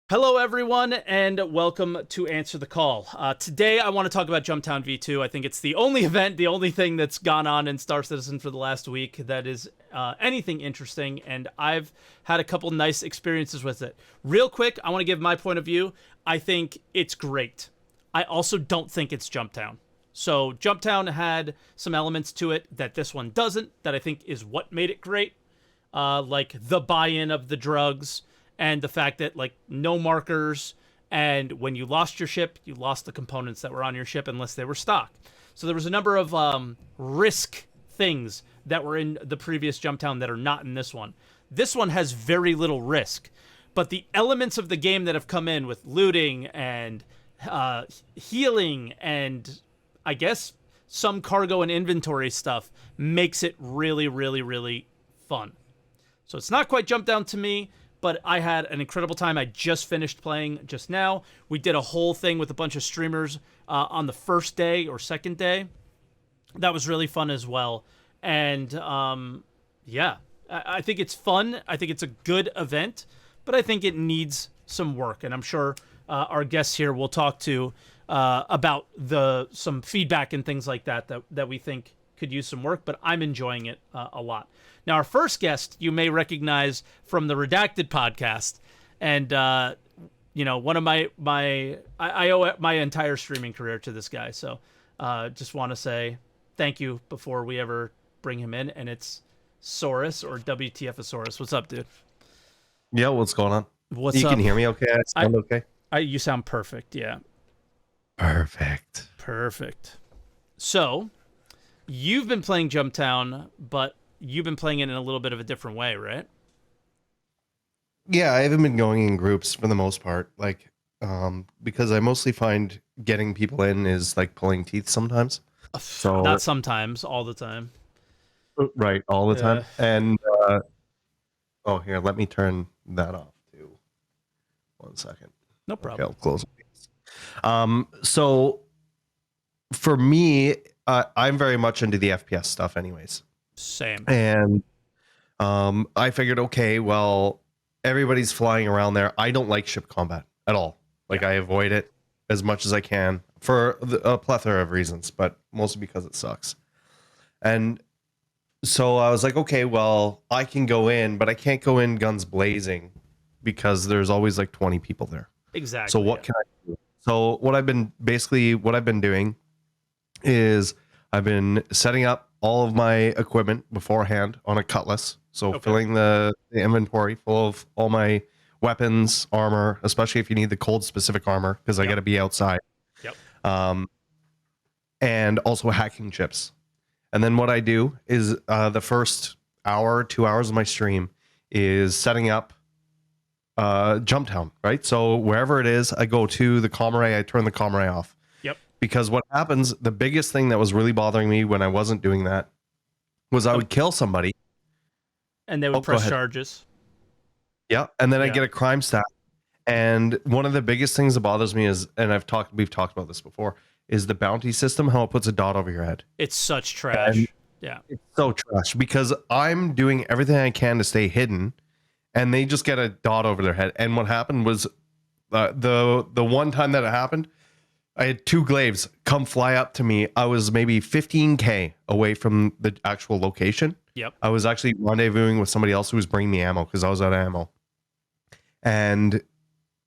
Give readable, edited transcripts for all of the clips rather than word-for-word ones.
Hello, everyone, and welcome to Answer the Call. Today, I want to talk about Jumptown V2. I think it's the only event, the only thing that's gone on in Star Citizen for the last week that is anything interesting, and I've had a couple nice experiences with it. Real quick, I want to give my point of view. I think it's great. I also don't think it's Jumptown. So, Jumptown had some elements to it that this one doesn't, that I think is what made it great, like the buy-in of the drugs, and the fact that, like, no markers, and when you lost your ship, you lost the components that were on your ship unless they were stock. So there was a number of risk things that were in the previous Jumptown that are not in this one. This one has very little risk, but the elements of the game that have come in with looting and healing and, I guess, some cargo and inventory stuff makes it really, really, really fun. So it's not quite Jumpdown to me, but I had an incredible time. I just finished playing just now. We did a whole thing with a bunch of streamers on the first day or second day. That was really fun as well. And yeah, I think it's fun. I think it's a good event, but I think it needs some work. And I'm sure our guests here will talk to about some feedback and things like that we think could use some work, but I'm enjoying it a lot. Now, our first guest you may recognize from the Redacted podcast, and one of I owe my entire streaming career to this guy, so just want to say thank you before we ever bring him in, and it's Saurus, or WTFosaurus. What's up, dude? Yeah, what's going on? What's You up? can hear me okay? I sound okay? You sound perfect, yeah. Perfect. So, you've been playing Jumptown, but you've been playing it in a little bit of a different way, right? Yeah, I haven't been going in groups for the most part, like, because I mostly find getting people in is like pulling teeth sometimes. So Not sometimes, all the time. right, all the time. Yeah. And oh, here, let me turn that off too. 1 second. No Okay, problem. I'll close it. So for me, I'm very much into the FPS stuff, anyways. Same. And I figured, okay, well, everybody's flying around there. I don't like ship combat at all. Like, I avoid it as much as I can for a plethora of reasons, but mostly because it sucks. And so I was like, okay, well, I can go in, but I can't go in guns blazing because there's always like 20 people there. Exactly. So what can I do? So what I've been doing is I've been setting up all of my equipment beforehand on a cutlass. So filling the inventory full of all my weapons, armor, especially if you need the cold specific armor, because I got to be outside. Yep. And also hacking chips. And then what I do is the first hour, 2 hours of my stream is setting up Jumptown, right? So wherever it is, I go to the comm array, I turn the comm array off. Because what happens, the biggest thing that was really bothering me when I wasn't doing that was I would kill somebody. And they would press charges. Yeah. And then I get a crime stat. And one of the biggest things that bothers me is, and we've talked about this before, is the bounty system, how it puts a dot over your head. It's such trash. And yeah. It's so trash because I'm doing everything I can to stay hidden and they just get a dot over their head. And what happened was the one time that it happened, I had two glaives come fly up to me. I was maybe 15K away from the actual location. Yep. I was actually rendezvousing with somebody else who was bringing me ammo because I was out of ammo. And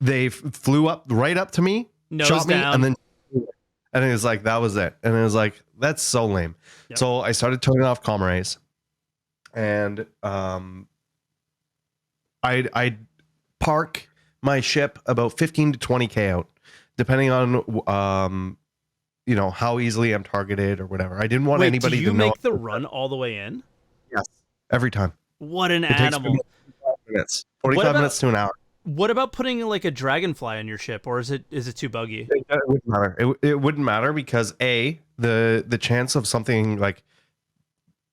they flew up right up to me, shot me, and it was like, that was it. And it was like, that's so lame. Yep. So I started turning off comm arrays. And I'd park my ship about 15 to 20K out, depending on how easily I'm targeted or whatever. I didn't want anybody to know. Do you make the run all the way in? Yes, every time. What an animal! Takes 45 minutes to an hour. What about putting like a dragonfly on your ship, or is it too buggy? It wouldn't matter. It wouldn't matter because the chance of something like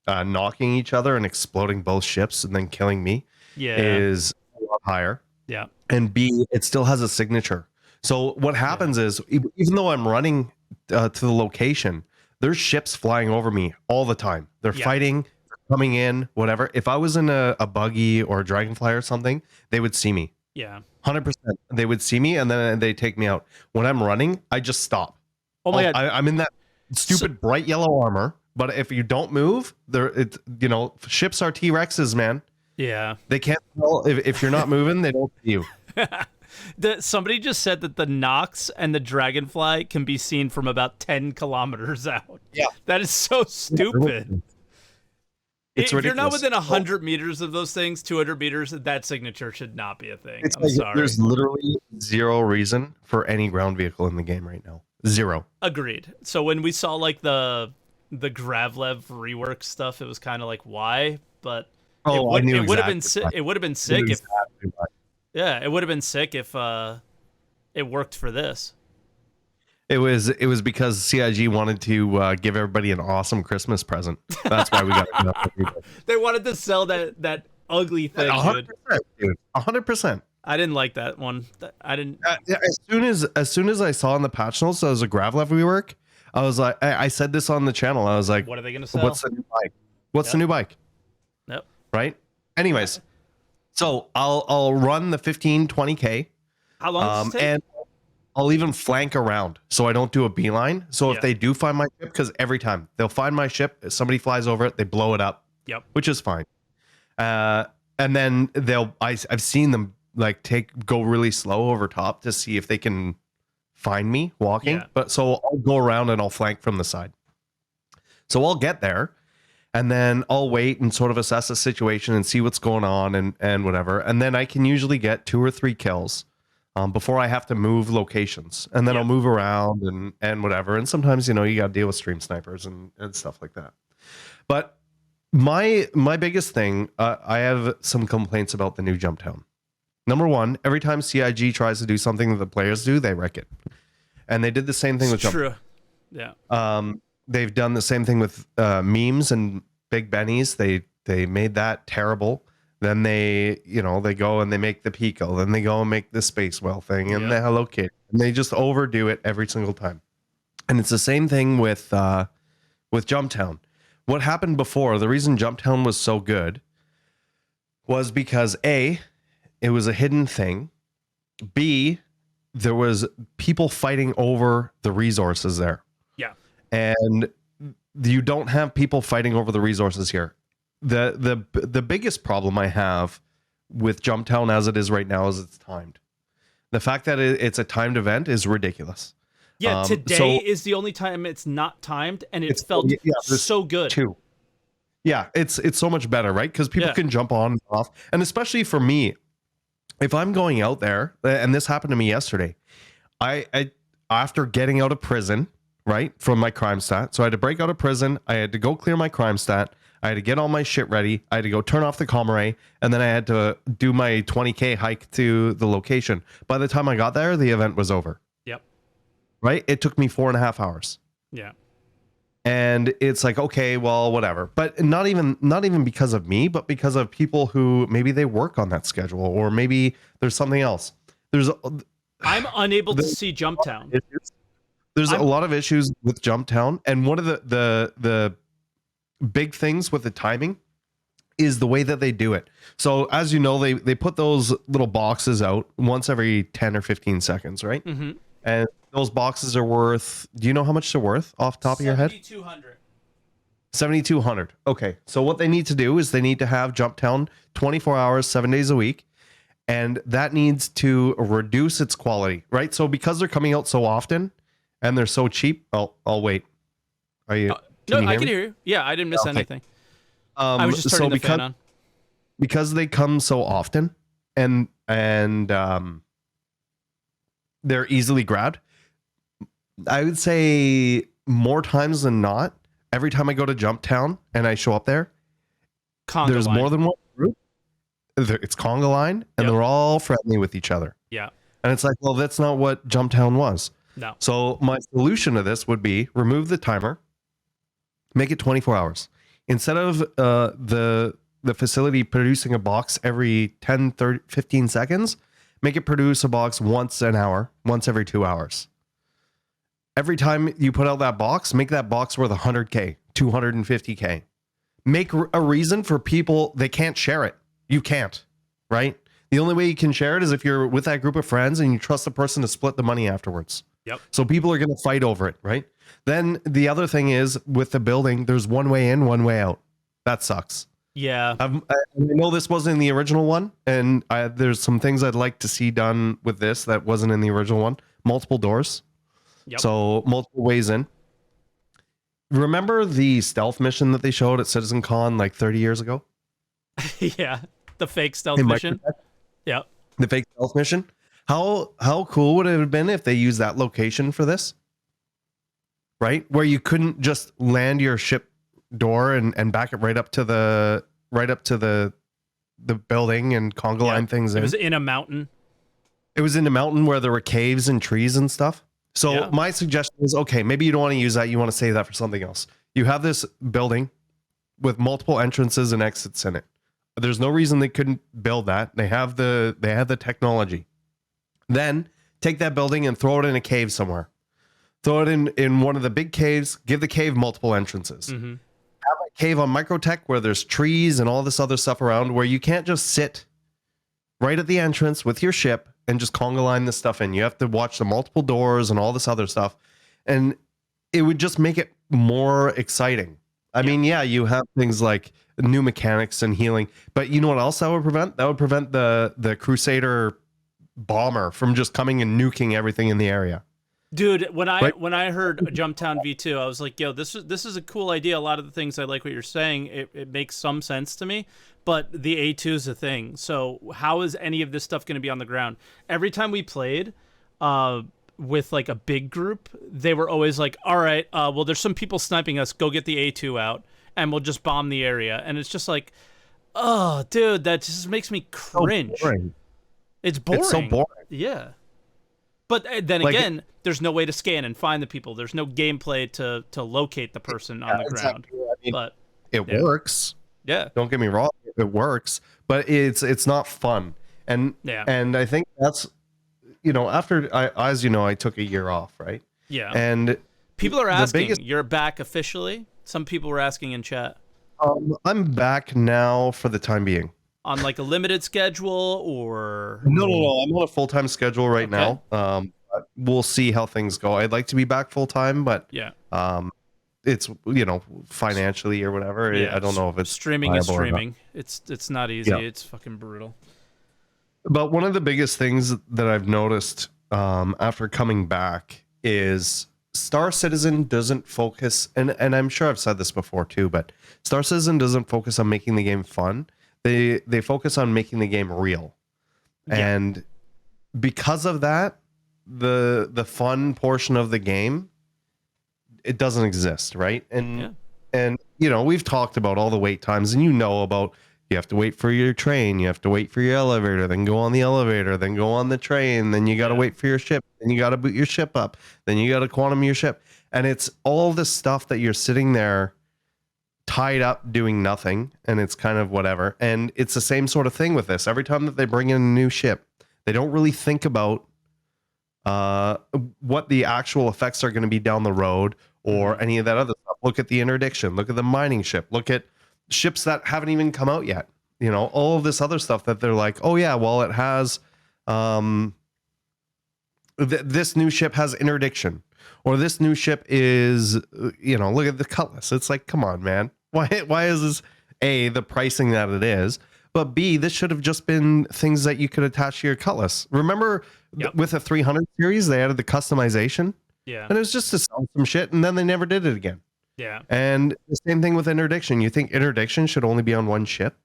knocking each other and exploding both ships and then killing me is a lot higher. Yeah. And B, it still has a signature. So what happens is, even though I'm running to the location, there's ships flying over me all the time. They're fighting, coming in, whatever. If I was in a buggy or a dragonfly or something, they would see me. Yeah. 100%. They would see me and then they take me out. When I'm running, I just stop. Oh my God. I'm in that stupid bright yellow armor, but if you don't move, ships are T-Rexes, man. Yeah. They can't tell if you're not moving, they don't see you. Somebody just said that the Nox and the Dragonfly can be seen from about 10 kilometers out. Yeah. That is so stupid. It's if you're not ridiculous. within 100 meters of those things, 200 meters, that signature should not be a thing. It's I'm like sorry. there's literally zero reason for any ground vehicle in the game right now. Zero. Agreed. So when we saw like the Gravlev rework stuff, it was kind of like, why? But it would have been sick. It would have been sick if it would have been sick if it worked for this. It was because CIG wanted to give everybody an awesome Christmas present. That's why we got it. They wanted to sell that ugly thing. 100%, dude. 100%. I didn't like that one. I didn't. As soon as I saw in the patch notes there was a Gravlev rework, I was like, I said this on the channel. I was like, what are they going to sell? What's the new bike? What's the new bike? Yep. Right. Anyways, so I'll run the 20K. How long does it take? And I'll even flank around so I don't do a beeline. So if they do find my ship, because every time they'll find my ship, somebody flies over it, they blow it up. Yep. Which is fine. And then I've seen them like go really slow over top to see if they can find me walking. Yeah. But so I'll go around and I'll flank from the side. So I'll get there and then I'll wait and sort of assess the situation and see what's going on and whatever. And then I can usually get 2 or 3 kills before I have to move locations. And then I'll move around and whatever. And sometimes, you got to deal with stream snipers and stuff like that. But my biggest thing, I have some complaints about the new Jumptown. Number one, every time CIG tries to do something that the players do, they wreck it. And they did the same thing with Jumptown. True. Yeah. They've done the same thing with memes and Big Bennies. They made that terrible. Then they go and they make the Pico. Then they go and make the Space Whale thing and the Hello Kitty. And they just overdo it every single time. And it's the same thing with Jumptown. What happened before, the reason Jumptown was so good was because A, it was a hidden thing. B, there was people fighting over the resources there. Yeah. And you don't have people fighting over the resources here. The biggest problem I have with Jumptown as it is right now is it's timed. The fact that it's a timed event is ridiculous. Yeah, today is the only time it's not timed, and it felt so good. Too. Yeah, it's so much better, right? Because people can jump on and off. And especially for me, if I'm going out there, and this happened to me yesterday, I after getting out of prison, right, from my crime stat, so I had to break out of prison, I had to go clear my crime stat, I had to get all my shit ready, I had to go turn off the comm array, and then I had to do my 20K hike to the location. By the time I got there, the event was over. Yep. Right? It took me 4.5 hours. Yeah. And it's like, okay, well, whatever. But not even because of me, but because of people who maybe they work on that schedule, or maybe there's something else. I'm unable to see Jumptown. There's a lot of issues with Jumptown, and one of the big things with the timing is the way that they do it. So as you know, they put those little boxes out once every 10 or 15 seconds, right? Mm-hmm. And those boxes are worth, do you know how much they're worth off the top of your head? 7,200. 7,200. Okay. So what they need to do is they need to have Jumptown 24 hours, 7 days a week. And that needs to reduce its quality, right? So because they're coming out so often and they're so cheap, I'll wait. Are you? No, I can hear you. Yeah, I didn't miss anything. I was just turning the fan on. Because they come so often and they're easily grabbed, I would say more times than not, every time I go to Jumptown and I show up there, there's more than one group. It's conga line, and they're all friendly with each other. Yeah. And it's like, well, that's not what Jumptown was. No. So my solution to this would be remove the timer, make it 24 hours. Instead of the facility producing a box every 10, 30, 15 seconds, make it produce a box once an hour, once every 2 hours. Every time you put out that box, make that box worth 100K, 250K. Make a reason for people, they can't share it. You can't, right? The only way you can share it is if you're with that group of friends and you trust the person to split the money afterwards. Yep. So people are going to fight over it, right? Then the other thing is with the building, there's one way in, one way out. That sucks. Yeah. I know this wasn't in the original one, and there's some things I'd like to see done with this that wasn't in the original one. Multiple doors. Yep. So multiple ways in. Remember the stealth mission that they showed at CitizenCon like 30 years ago? Yeah. The fake stealth mission. Yeah. The fake stealth mission. How cool would it have been if they used that location for this? Right? Where you couldn't just land your ship door and back it right up to the building and conga line things in. It was in a mountain. It was in a mountain where there were caves and trees and stuff. So my suggestion is, okay, maybe you don't want to use that. You want to save that for something else. You have this building with multiple entrances and exits in it. There's no reason they couldn't build that. They have the technology. Then take that building and throw it in a cave somewhere. Throw it in one of the big caves. Give the cave multiple entrances. Mm-hmm. Have a cave on Microtech where there's trees and all this other stuff around where you can't just sit right at the entrance with your ship and just conga line this stuff in. You have to watch the multiple doors and all this other stuff. And it would just make it more exciting. I mean, yeah, you have things like new mechanics and healing, but you know what else that would prevent? That would prevent the Crusader bomber from just coming and nuking everything in the area. Dude, when I heard Jumptown V2, I was like, yo, this is a cool idea. A lot of the things I like what you're saying. It makes some sense to me, but the A2 is a thing. So how is any of this stuff going to be on the ground? Every time we played with like a big group, they were always like, all right, well, there's some people sniping us. Go get the A2 out and we'll just bomb the area. And it's just like, oh, dude, that just makes me cringe. So boring. It's boring. It's so boring. Yeah. But then like, again, there's no way to scan and find the people. There's no gameplay to locate the person on the ground. Exactly. I mean, but it works. Yeah. Don't get me wrong. It works, but it's not fun. And I think that's, after as you know, I took a year off, right? Yeah. And people are asking, you're back officially? Some people were asking in chat. I'm back now for the time being. On like a limited schedule or No. I'm on a full-time schedule right now. We'll see how things go. I'd like to be back full-time, but it's financially or whatever. I don't know if it's streaming is streaming. It's not easy. Yeah. It's fucking brutal. But one of the biggest things that I've noticed after coming back is Star Citizen doesn't focus, and I'm sure I've said this before too, but Star Citizen doesn't focus on making the game fun. They focus on making the game real. Yeah. And because of that, the fun portion of the game, it doesn't exist, right? And we've talked about all the wait times, and about you have to wait for your train, you have to wait for your elevator, then go on the elevator, then go on the train, then you got to wait for your ship, then you got to boot your ship up, then you got to quantum your ship. And it's all this stuff that you're sitting there tied up doing nothing, and it's kind of whatever. And it's the same sort of thing with this. Every time that they bring in a new ship, they don't really think about what the actual effects are going to be down the road or any of that other stuff. Look at the interdiction, look at the mining ship, look at ships that haven't even come out yet. All of this other stuff that they're like, oh yeah, well, it has this new ship has interdiction, or this new ship is, look at the Cutlass. It's like, come on, man. Why is this A, the pricing that it is, but B, this should have just been things that you could attach to your Cutlass. Remember with the 300 series, they added the customization? Yeah. And it was just to sell some shit, and then they never did it again. Yeah. And the same thing with interdiction. You think interdiction should only be on one ship?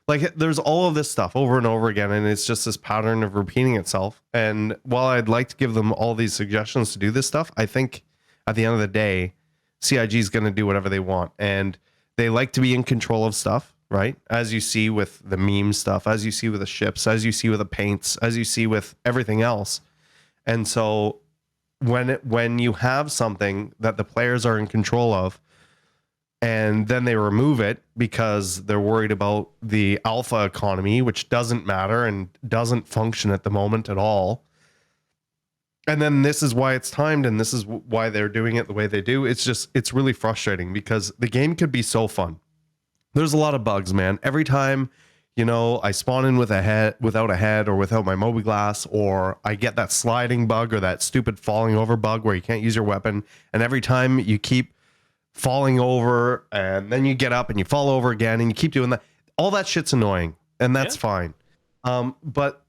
Like, there's all of this stuff over and over again, and it's just this pattern of repeating itself. And while I'd like to give them all these suggestions to do this stuff, I think at the end of the day, CIG is going to do whatever they want. And they like to be in control of stuff, right? As you see with the meme stuff, as you see with the ships, as you see with the paints, as you see with everything else. And so when you have something that the players are in control of, and then they remove it because they're worried about the alpha economy, which doesn't matter and doesn't function at the moment at all. And then this is why it's timed, and this is why they're doing it the way they do. It's really frustrating because the game could be so fun. There's a lot of bugs, man. Every time you know, I spawn in with a head without a head or without my mobiGlas, or I get that sliding bug or that stupid falling over bug where you can't use your weapon. And every time you keep falling over and then you get up and you fall over again and you keep doing that. All that shit's annoying, and that's fine. But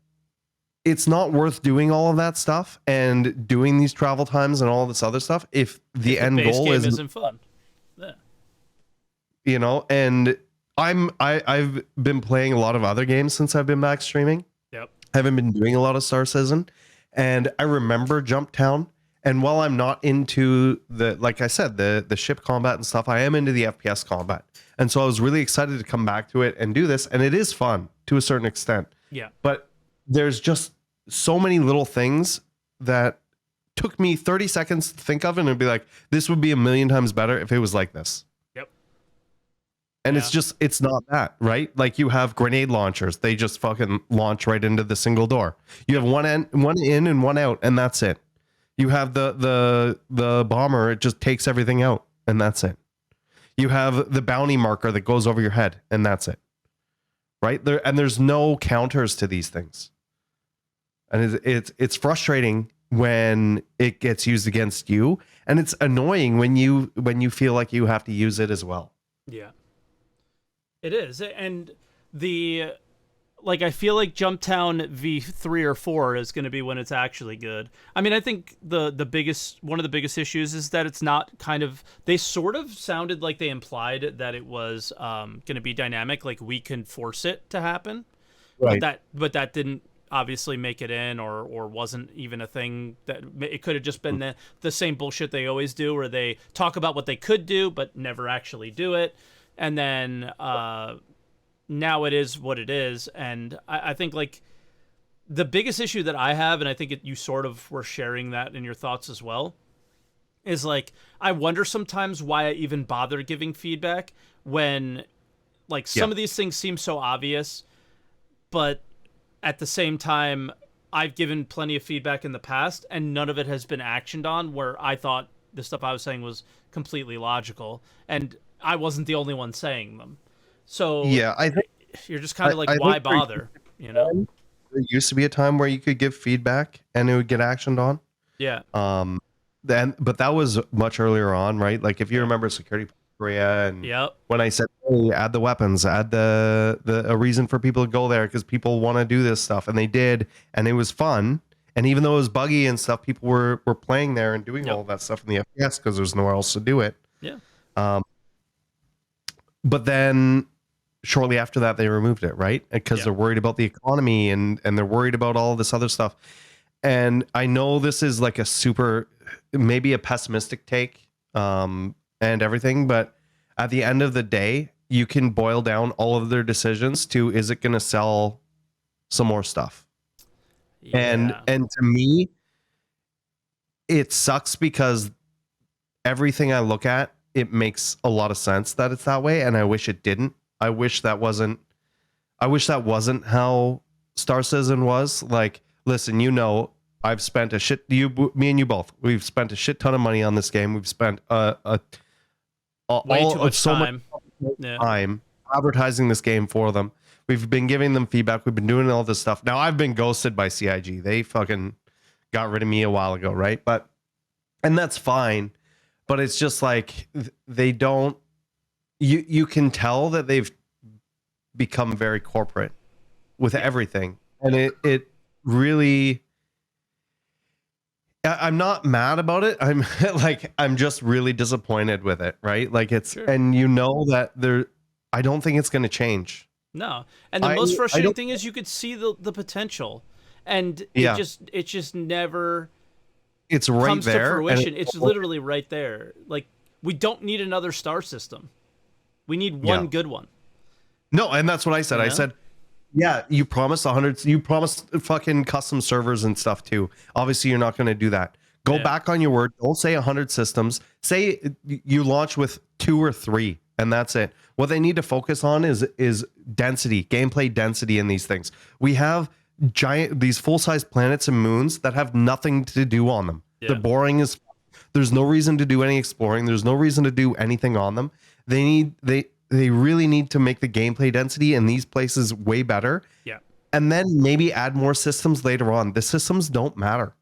it's not worth doing all of that stuff and doing these travel times and all this other stuff if the end goal isn't fun. Yeah. You know, and I've been playing a lot of other games since I've been back streaming. Yep. I haven't been doing a lot of Star Citizen, and I remember Jumptown. And while I'm not into like I said, the ship combat and stuff, I am into the FPS combat. And so I was really excited to come back to it and do this. And it is fun to a certain extent. Yeah. But there's just so many little things that took me 30 seconds to think of, and it'd be like, this would be a million times better if it was like this. Yep. And it's not that, right? Like, you have grenade launchers. They just fucking launch right into the single door. You have one in and one out, and that's it. You have the bomber, it just takes everything out, and that's it. You have the bounty marker that goes over your head, and that's it. Right? There's no counters to these things. And it's frustrating when it gets used against you, and it's annoying when you feel like you have to use it as well. Yeah. It is. And I feel like Jumptown V3 or 4 is going to be when it's actually good. I mean, I think one of the biggest issues is that it's not they sort of sounded like they implied that it was going to be dynamic, like we can force it to happen. Right. But that didn't obviously make it in, or wasn't even a thing. That it could have just been the same bullshit they always do, where they talk about what they could do but never actually do it. And then now it is what it is. And I think like the biggest issue that I have, and I think you sort of were sharing that in your thoughts as well, is like, I wonder sometimes why I even bother giving feedback when like some of these things seem so obvious, but at the same time, I've given plenty of feedback in the past and none of it has been actioned on, where I thought the stuff I was saying was completely logical and I wasn't the only one saying them. So yeah, I think you're just kind of like, why bother? You know, there used to be a time where you could give feedback and it would get actioned on. Yeah. But that was much earlier on, right? Like, if you remember Security Korea, and when I said, hey, add the weapons, add a reason for people to go there because people want to do this stuff, and they did, and it was fun. And even though it was buggy and stuff, people were playing there and doing all that stuff in the FPS because there's nowhere else to do it. Yeah. But then shortly after that, they removed it, right? Because they're worried about the economy and they're worried about all this other stuff. And I know this is like maybe a pessimistic take and everything, but at the end of the day, you can boil down all of their decisions to, is it going to sell some more stuff? Yeah. And to me, it sucks because everything I look at, it makes a lot of sense that it's that way, and I wish it didn't. I wish that wasn't how Star Citizen was. Like, listen, you know, I've spent me and you both, we've spent a shit ton of money on this game. We've spent way too much time advertising this game for them. We've been giving them feedback. We've been doing all this stuff. Now I've been ghosted by CIG. They fucking got rid of me a while ago, right? And that's fine. But it's just like, they don't, you can tell that they've become very corporate with everything. And it really, I'm not mad about it. I'm just really disappointed with it, right? Like, it's, and you know that I don't think it's going to change. No. And the most frustrating thing is you could see the potential, and it just never, it's right comes there to fruition. It's literally right there. Like, we don't need another star system. We need one good one. No, and that's what I said. You know? I said, yeah, you promised 100. You promised fucking custom servers and stuff too. Obviously, you're not going to do that. Go back on your word. Don't say 100 systems. Say you launch with 2 or 3, and that's it. What they need to focus on is density, gameplay density in these things. We have these full-size planets and moons that have nothing to do on them. The boring is, there's no reason to do any exploring. There's no reason to do anything on them. they really need to make the gameplay density in these places way better. Yeah. And then maybe add more systems later on. The systems don't matter.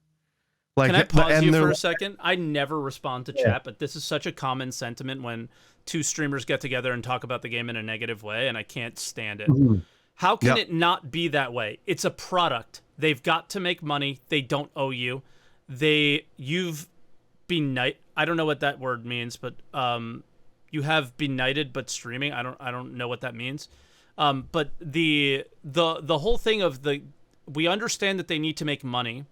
Like, can I pause you for a second? I never respond to chat, but this is such a common sentiment when two streamers get together and talk about the game in a negative way, and I can't stand it. How can it not be that way? It's a product. They've got to make money. They don't owe you. You've benighted. I don't know what that word means, but you have benighted, but streaming. I don't know what that means. But the whole thing of we understand that they need to make money,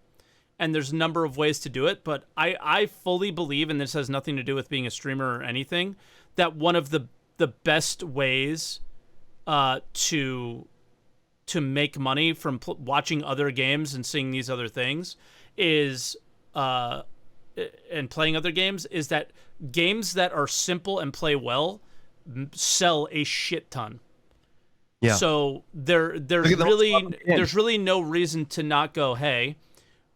and there's a number of ways to do it. But I fully believe, and this has nothing to do with being a streamer or anything, that one of the best ways to make money from watching other games and seeing these other things is and playing other games is that games that are simple and play well sell a shit ton. Yeah. So there's really no reason to not go, hey,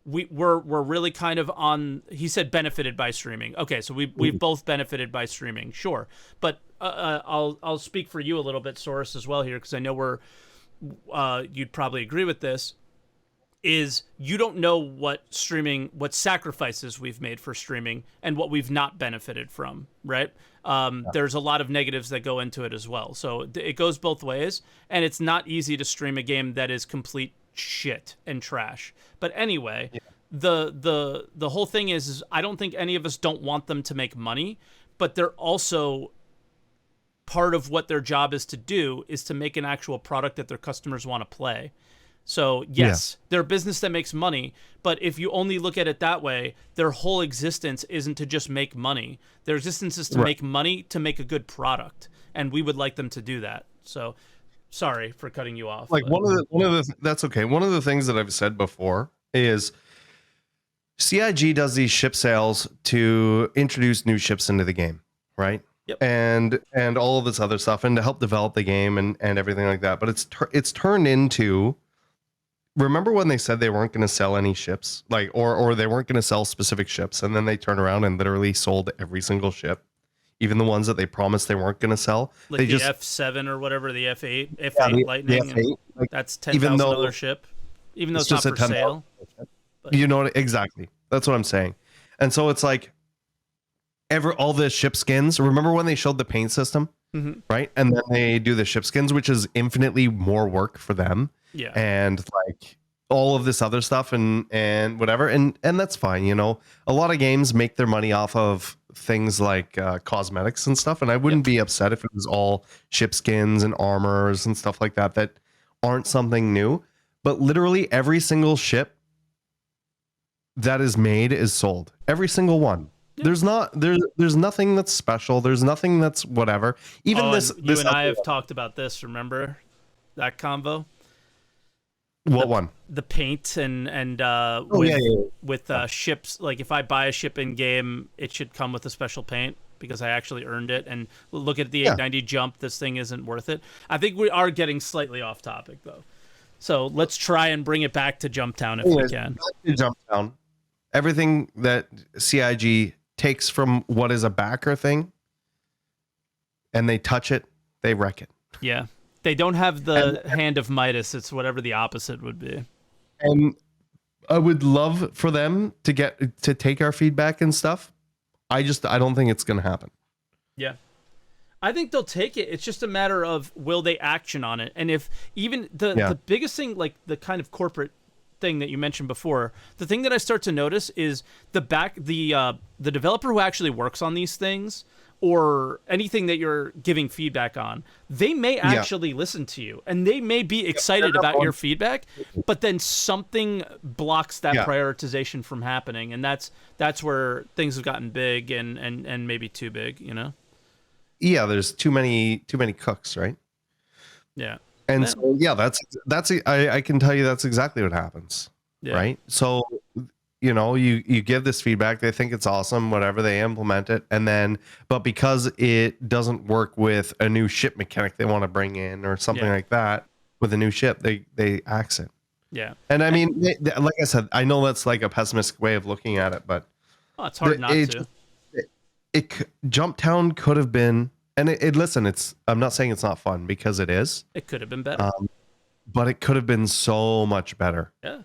we're really kind of on. He said benefited by streaming. Okay, so we've both benefited by streaming, sure. But I'll speak for you a little bit, Soros, as well here, because I know you'd probably agree with this. Is you don't know what sacrifices we've made for streaming and what we've not benefited from, right? There's a lot of negatives that go into it as well. So it goes both ways, and it's not easy to stream a game that is complete shit and trash. But anyway, the whole thing is I don't think any of us don't want them to make money, but they're also part of what their job is to do is to make an actual product that their customers want to play. So, yes, they're a business that makes money, but if you only look at it that way, their whole existence isn't to just make money. Their existence is to make money to make a good product, and we would like them to do that. So, sorry for cutting you off. Like that's okay. One of the things that I've said before is CIG does these ship sales to introduce new ships into the game, right? Yep. And all of this other stuff, and to help develop the game and everything like that. But it's turned into. Remember when they said they weren't going to sell any ships, like, or they weren't going to sell specific ships, and then they turned around and literally sold every single ship, even the ones that they promised they weren't going to sell. Like they the F7 or whatever, the F8 Lightning. The F8, like, that's $10,000 ship, even though it's not for sale. You know what? Exactly. That's what I'm saying. And so it's like all the ship skins. Remember when they showed the paint system, right? And then they do the ship skins, which is infinitely more work for them. Yeah, and like all of this other stuff and whatever, and that's fine. You know, a lot of games make their money off of things like cosmetics and stuff, and I wouldn't be upset if it was all ship skins and armors and stuff like that aren't something new. But literally every single ship that is made is sold. Every single one. Yeah. There's nothing that's special. There's nothing that's whatever. Even this you and I have talked about this. Remember that convo? What one? The paint and with ships. Like if I buy a ship in game, it should come with a special paint because I actually earned it. And look at the 890 jump. This thing isn't worth it. I think we are getting slightly off topic though. So let's try and bring it back to Jumptown if we can. Back to Jumptown. Everything that CIG takes from what is a backer thing, and they touch it, they wreck it. Yeah. They don't have the hand of Midas. It's whatever the opposite would be. And I would love for them to take our feedback and stuff. I don't think it's going to happen. Yeah. I think they'll take it. It's just a matter of will they action on it. And if even the biggest thing, like the kind of corporate thing that you mentioned before, the thing that I start to notice is the developer who actually works on these things or anything that you're giving feedback on, they may actually listen to you and they may be excited about your feedback, but then something blocks that prioritization from happening. And that's where things have gotten big and maybe too big, you know? Yeah. There's too many cooks, right? Yeah. And so, I can tell you that's exactly what happens. Yeah. Right. So, you know, you give this feedback, they think it's awesome, whatever, they implement it. And then, but because it doesn't work with a new ship mechanic they want to bring in or something like that with a new ship, they axe it. Yeah. And I mean, like I said, I know that's like a pessimistic way of looking at it, but it's hard not to. Jumptown could have been And listen, I'm not saying it's not fun, because it is. It could have been better. But it could have been so much better. Yeah,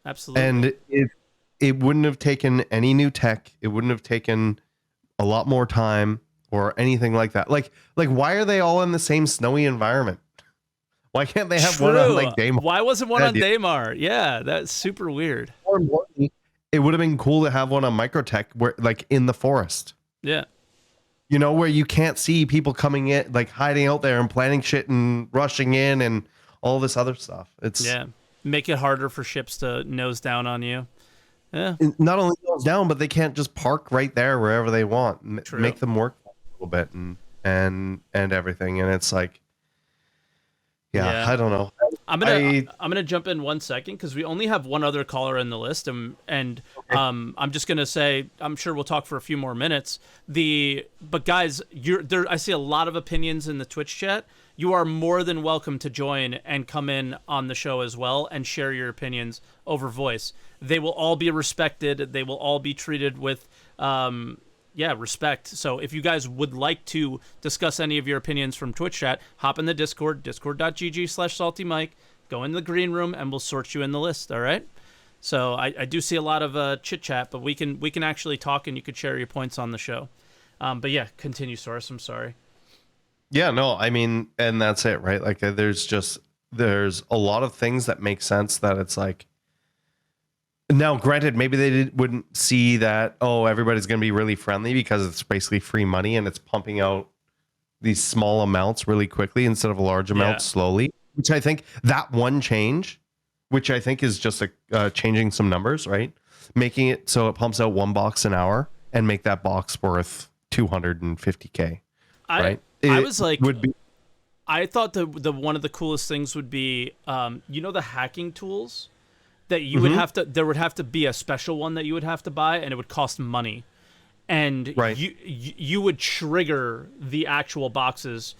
absolutely. And it wouldn't have taken any new tech. It wouldn't have taken a lot more time or anything like that. Like why are they all in the same snowy environment? Why can't they have one on like Daymar? Why wasn't one on Daymar? Yeah, that's super weird. More importantly, it would have been cool to have one on Microtech, where like in the forest. Yeah. You know, where you can't see people coming in, like hiding out there and planning shit and rushing in and all this other stuff. It's make it harder for ships to nose down on you. Yeah. Not only nose down, but they can't just park right there wherever they want. Make them work a little bit and everything. And it's like, yeah. I don't know. I'm gonna jump in 1 second because we only have one other caller in the list, and okay. I'm just gonna say I'm sure we'll talk for a few more minutes. But guys, I see a lot of opinions in the Twitch chat. You are more than welcome to join and come in on the show as well and share your opinions over voice. They will all be respected. They will all be treated with respect. So if you guys would like to discuss any of your opinions from Twitch chat, hop in the Discord, discord.gg/SaltEMike, go in the green room, and we'll sort you in the list, all right? So I do see a lot of chit-chat, but we can actually talk, and you could share your points on the show. But yeah, continue, Source. I'm sorry. Yeah, no, I mean, and that's it, right? Like there's a lot of things that make sense that it's like, now, granted, maybe they wouldn't see that, everybody's going to be really friendly because it's basically free money and it's pumping out these small amounts really quickly instead of a large amount slowly, which I think that one change, which I think is just changing some numbers, right? Making it so it pumps out 1 box an hour and make that box worth $250K, right? I thought the one of the coolest things would be, the hacking tools that you would have to, there would have to be a special one that you would have to buy, and it would cost money. And you would trigger the actual boxes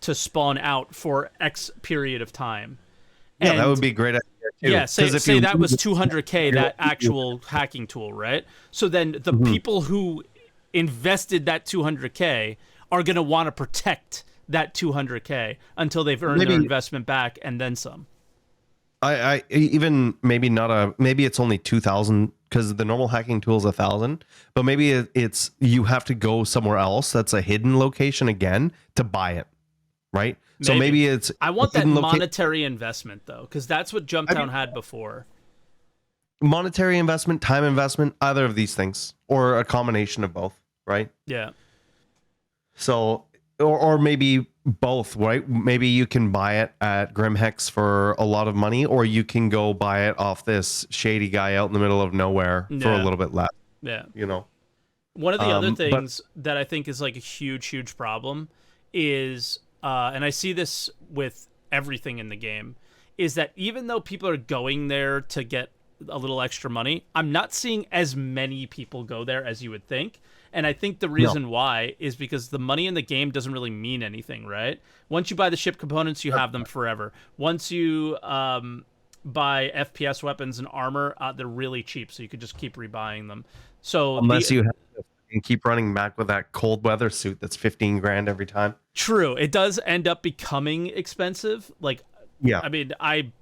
to spawn out for X period of time. Yeah, and that would be a great idea too. Yeah, say that was 200K, that actual hacking tool, right? So then the people who invested that 200K are going to want to protect that 200K until they've earned their investment back and then some. I even maybe it's only 2,000 because the normal hacking tool is 1,000, but maybe it's you have to go somewhere else that's a hidden location again to buy it, right? So maybe it's I want that monetary investment though, because that's what Jumptown had before. Monetary investment, time investment, either of these things, or a combination of both, right? Yeah. So or maybe both, right? Maybe you can buy it at Grimhex for a lot of money, or you can go buy it off this shady guy out in the middle of nowhere for a little bit less. Yeah. One of the other things that I think is like a huge problem is, and I see this with everything in the game, is that even though people are going there to get a little extra money, I'm not seeing as many people go there as you would think. And I think the reason why is because the money in the game doesn't really mean anything, right? Once you buy the ship components, you have them forever. Once you buy FPS weapons and armor, they're really cheap, so you could just keep rebuying them. So unless you have to keep running back with that cold weather suit that's 15 grand every time. True, it does end up becoming expensive. Like, I mean, I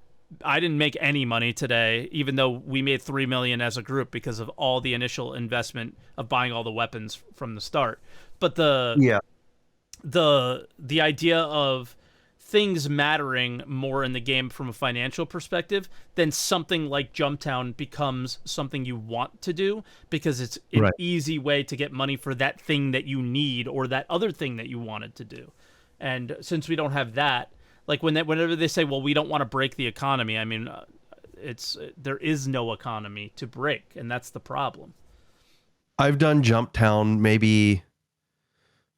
didn't make any money today, even though we made $3 million as a group because of all the initial investment of buying all the weapons from the start. But the idea of things mattering more in the game from a financial perspective, then something like Jumptown becomes something you want to do because it's an easy way to get money for that thing that you need or that other thing that you wanted to do. And since we don't have that, like whenever they say, well, we don't want to break the economy, I mean, there is no economy to break, and that's the problem. I've done Jumptown maybe.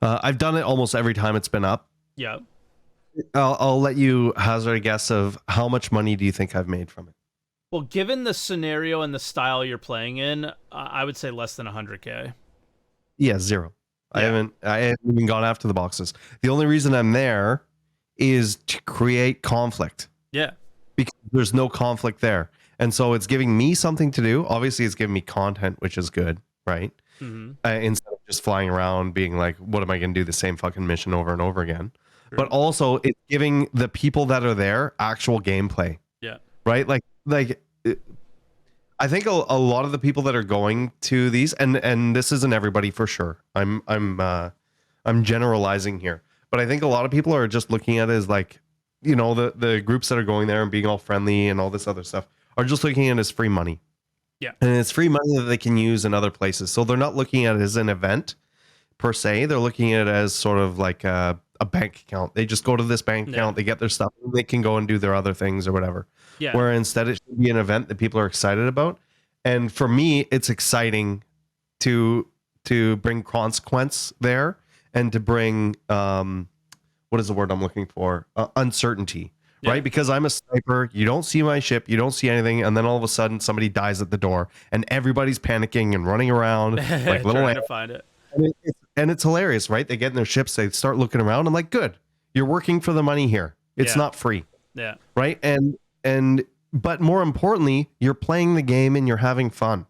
I've done it almost every time it's been up. Yeah. I'll let you hazard a guess of how much money do you think I've made from it? Well, given the scenario and the style you're playing in, I would say less than 100K. Yeah, zero. Yeah. I haven't even gone after the boxes. The only reason I'm there is to create conflict. Yeah. Because there's no conflict there. And so it's giving me something to do. Obviously, it's giving me content, which is good, right? Instead of just flying around being like, what am I going to do the same fucking mission over and over again? True. But also it's giving the people that are there actual gameplay. Yeah. Right? I think a lot of the people that are going to these, and this isn't everybody for sure. I'm generalizing here, but I think a lot of people are just looking at it as like, the groups that are going there and being all friendly and all this other stuff are just looking at it as free money. Yeah. And it's free money that they can use in other places. So they're not looking at it as an event per se. They're looking at it as sort of like a bank account. They just go to this bank account, they get their stuff, and they can go and do their other things or whatever. Yeah. Where instead it should be an event that people are excited about. And for me, it's exciting to bring consequence there and to bring what is the word I'm looking for? Uncertainty. Yeah. Right? Because I'm a sniper, you don't see my ship, you don't see anything, and then all of a sudden somebody dies at the door, and everybody's panicking and running around like little trying to find it. And it's hilarious, right? They get in their ships, they start looking around. I'm like, good, you're working for the money here. It's not free. Yeah. Right? But more importantly, you're playing the game and you're having fun.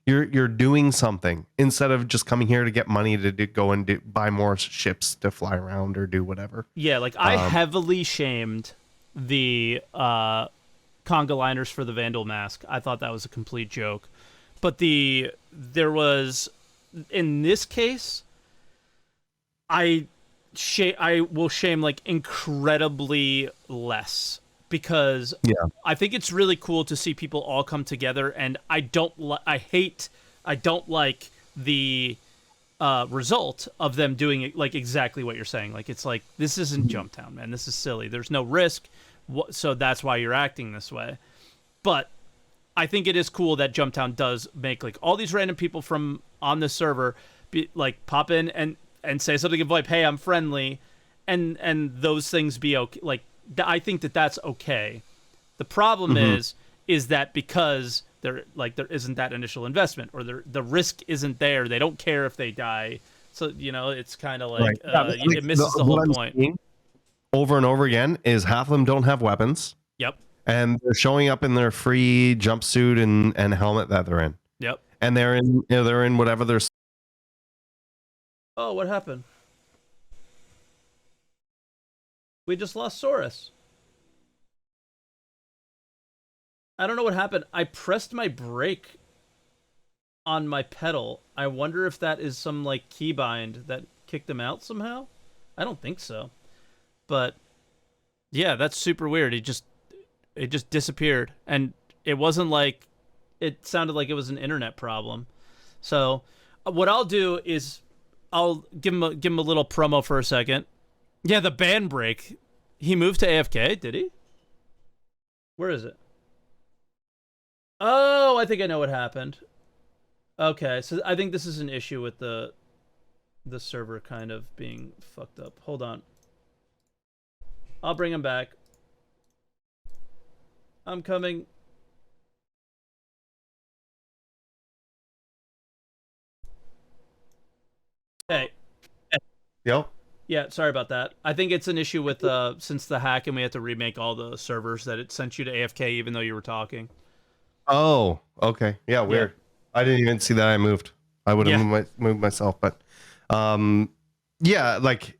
You're doing something instead of just coming here to get money to go and buy more ships to fly around or do whatever. Yeah, like I heavily shamed the conga liners for the Vandal mask. I thought that was a complete joke. But there was, in this case, I will shame like incredibly less, because I think it's really cool to see people all come together, and I don't like the result of them doing it, like exactly what you're saying. Like, it's like, this isn't Jumptown, man. This is silly. There's no risk, so that's why you're acting this way. But I think it is cool that Jumptown does make like all these random people from on the server pop in and say something like, hey, I'm friendly, and those things be okay. Like, I think that's okay. The problem is that because there isn't that initial investment, or the risk isn't there. They don't care if they die. So, it's kind of like it misses the whole point. Over and over again is half of them don't have weapons. Yep. And they're showing up in their free jumpsuit and helmet that they're in. Yep. And they're in whatever they're. Oh, what happened? We just lost Saurus. I don't know what happened. I pressed my brake on my pedal. I wonder if that is some like keybind that kicked him out somehow. I don't think so. But yeah, that's super weird. It just disappeared, and it wasn't like, it sounded like it was an internet problem. So what I'll do is I'll give him a little promo for a second. Yeah, the band break. He moved to AFK, did he? Where is it? Oh, I think I know what happened. Okay, so I think this is an issue with the server kind of being fucked up. Hold on. I'll bring him back. I'm coming. Hey. Yep. Yeah, sorry about that. I think it's an issue with since the hack, and we had to remake all the servers, that it sent you to AFK even though you were talking. Oh, okay. Yeah, weird. Yeah. I didn't even see that I moved. I would have moved myself, but yeah, like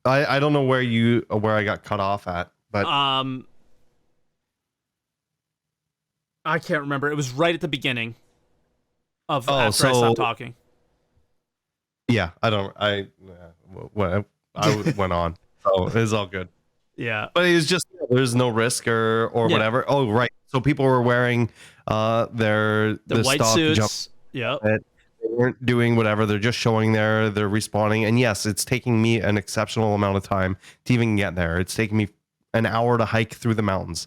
I don't know where I got cut off at, but I can't remember. It was right at the beginning of after I stopped talking. Yeah, I went on, so it was all good. Yeah, but it was just, there's no risk or whatever. Oh, right. So people were wearing the white suits. Yeah, they weren't doing whatever. They're just showing they're respawning. And yes, it's taking me an exceptional amount of time to even get there. It's taking me an hour to hike through the mountains,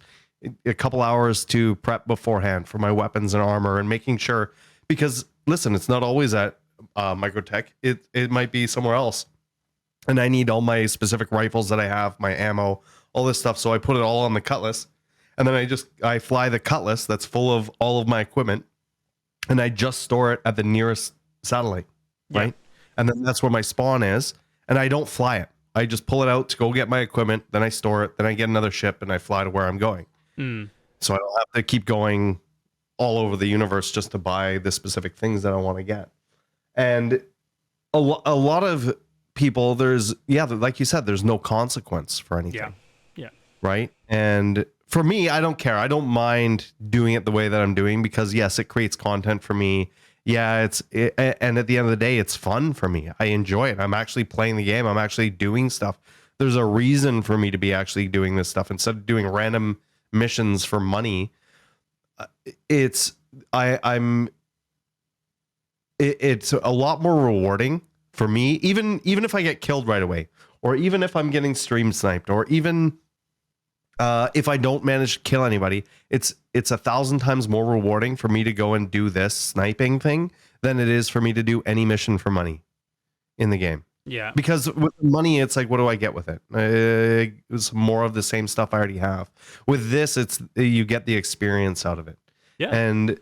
a couple hours to prep beforehand for my weapons and armor, and making sure, because listen, it's not always at Microtech. It might be somewhere else, and I need all my specific rifles that I have, my ammo, all this stuff. So I put it all on the Cutlass, and then I fly the Cutlass that's full of all of my equipment, and I just store it at the nearest satellite, right? And then that's where my spawn is, and I don't fly it. I just pull it out to go get my equipment, then I store it, then I get another ship, and I fly to where I'm going. So I don't have to keep going all over the universe just to buy the specific things that I want to get. And a lot of people, there's, yeah, like you said, there's no consequence for anything. Yeah. Yeah. Right. And for me, I don't care. I don't mind doing it the way that I'm doing because yes, it creates content for me. Yeah, and at the end of the day, it's fun for me. I enjoy it. I'm actually playing the game. I'm actually doing stuff. There's a reason for me to be actually doing this stuff instead of doing random missions for money. It's I'm it's a lot more rewarding for me, even if I get killed right away, or even if I'm getting stream sniped, or even if I don't manage to kill anybody. It's 1,000 times more rewarding for me to go and do this sniping thing than it is for me to do any mission for money in the game. Yeah. Because with money, it's like, what do I get with it? It's more of the same stuff I already have. With this, it's you get the experience out of it. Yeah. And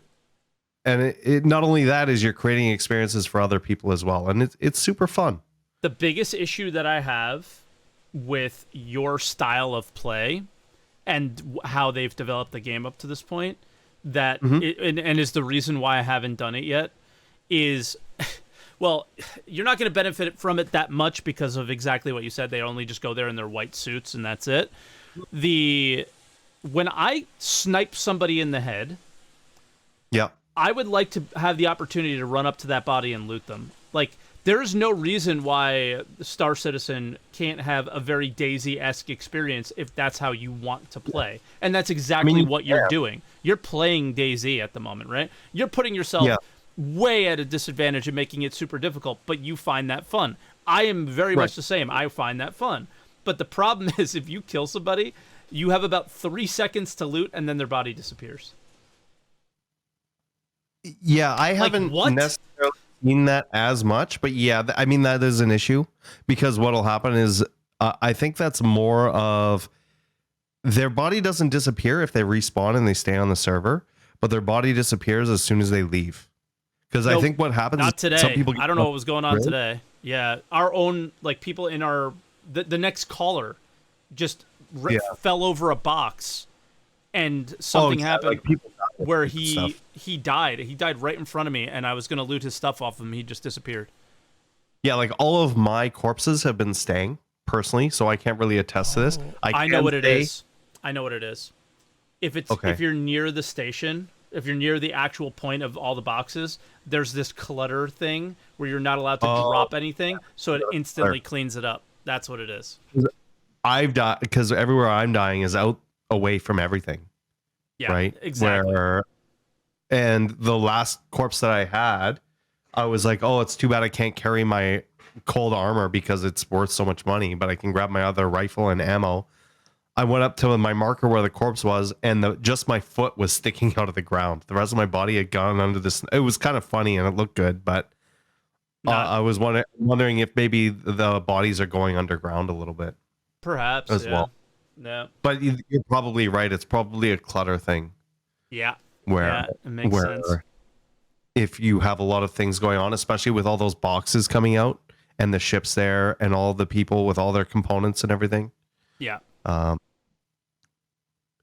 it not only that is you're creating experiences for other people as well, and it's super fun. The biggest issue that I have with your style of play and how they've developed the game up to this point, that and is the reason why I haven't done it yet, is, well, you're not going to benefit from it that much because of exactly what you said. They only just go there in their white suits and that's it. When I snipe somebody in the head, yeah, I would like to have the opportunity to run up to that body and loot them. Like, there is no reason why Star Citizen can't have a very DayZ-esque experience if that's how you want to play. And that's exactly what you're doing. You're playing DayZ at the moment, right? You're putting yourself way at a disadvantage and making it super difficult, but you find that fun. I am very much the same. I find that fun. But the problem is if you kill somebody, you have about 3 seconds to loot and then their body disappears. Yeah, I haven't necessarily seen that as much, but yeah, I mean, that is an issue because what'll happen is I think that's more of their body doesn't disappear if they respawn and they stay on the server, but their body disappears as soon as they leave. Because I think what happens not today. Some people I don't know what was going on today. Yeah, our own, like, people in our the next caller just fell over a box and something happened where he died. He died right in front of me, and I was going to loot his stuff off him. He just disappeared. Yeah, like all of my corpses have been staying personally, so I can't really attest to this. I know what it is. I know what it is. If you're near the station, if you're near the actual point of all the boxes, there's this clutter thing where you're not allowed to drop anything, so it instantly cleans it up. That's what it is. I've died because everywhere I'm dying is out away from everything. Yeah, right? Exactly. And the last corpse that I had, I was like, oh, it's too bad I can't carry my cold armor because it's worth so much money, but I can grab my other rifle and ammo. I went up to my marker where the corpse was, and just my foot was sticking out of the ground. The rest of my body had gone under this. It was kind of funny and it looked good, but I was wondering if maybe the bodies are going underground a little bit. Perhaps as well. No. But you're probably right. It's probably a clutter thing. Yeah. Where it makes sense. If you have a lot of things going on, especially with all those boxes coming out and the ships there and all the people with all their components and everything. Yeah.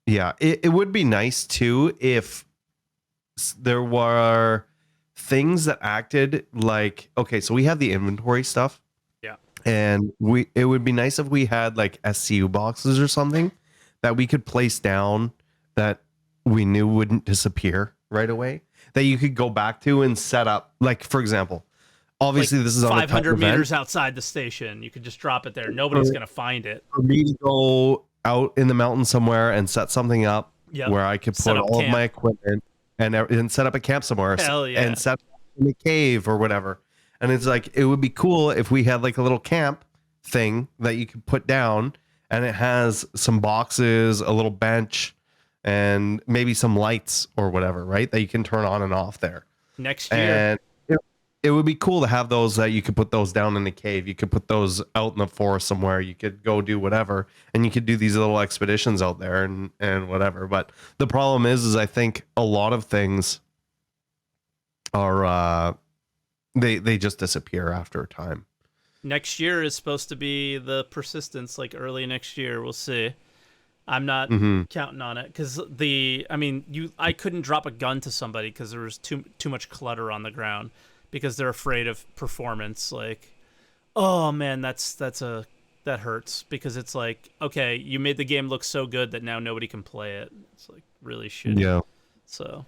Yeah, it would be nice too if there were things that acted like, okay, so we have the inventory stuff. Yeah. And it would be nice if we had like SCU boxes or something that we could place down that we knew wouldn't disappear right away, that you could go back to and set up. Like, for example, obviously this is on 500 meters outside the station. You could just drop it there. Nobody's going to find it. For me to go out in the mountain somewhere and set something up where I could put all of my equipment and set up a camp somewhere. Hell yeah. And set up in a cave or whatever. And it's like, it would be cool if we had like a little camp thing that you could put down, and it has some boxes, a little bench, and maybe some lights or whatever, right? That you can turn on and off there. Next year. And it would be cool to have those, that you could put those down in the cave. You could put those out in the forest somewhere. You could go do whatever, and you could do these little expeditions out there and whatever. But the problem is I think a lot of things are they just disappear after a time. Next year is supposed to be the persistence, like early next year. We'll see. I'm not counting on it because I couldn't drop a gun to somebody because there was too much clutter on the ground. because they're afraid of performance. Like, oh man, that hurts, because it's like, okay, you made the game look so good that now nobody can play it. It's like really shitty. Yeah. So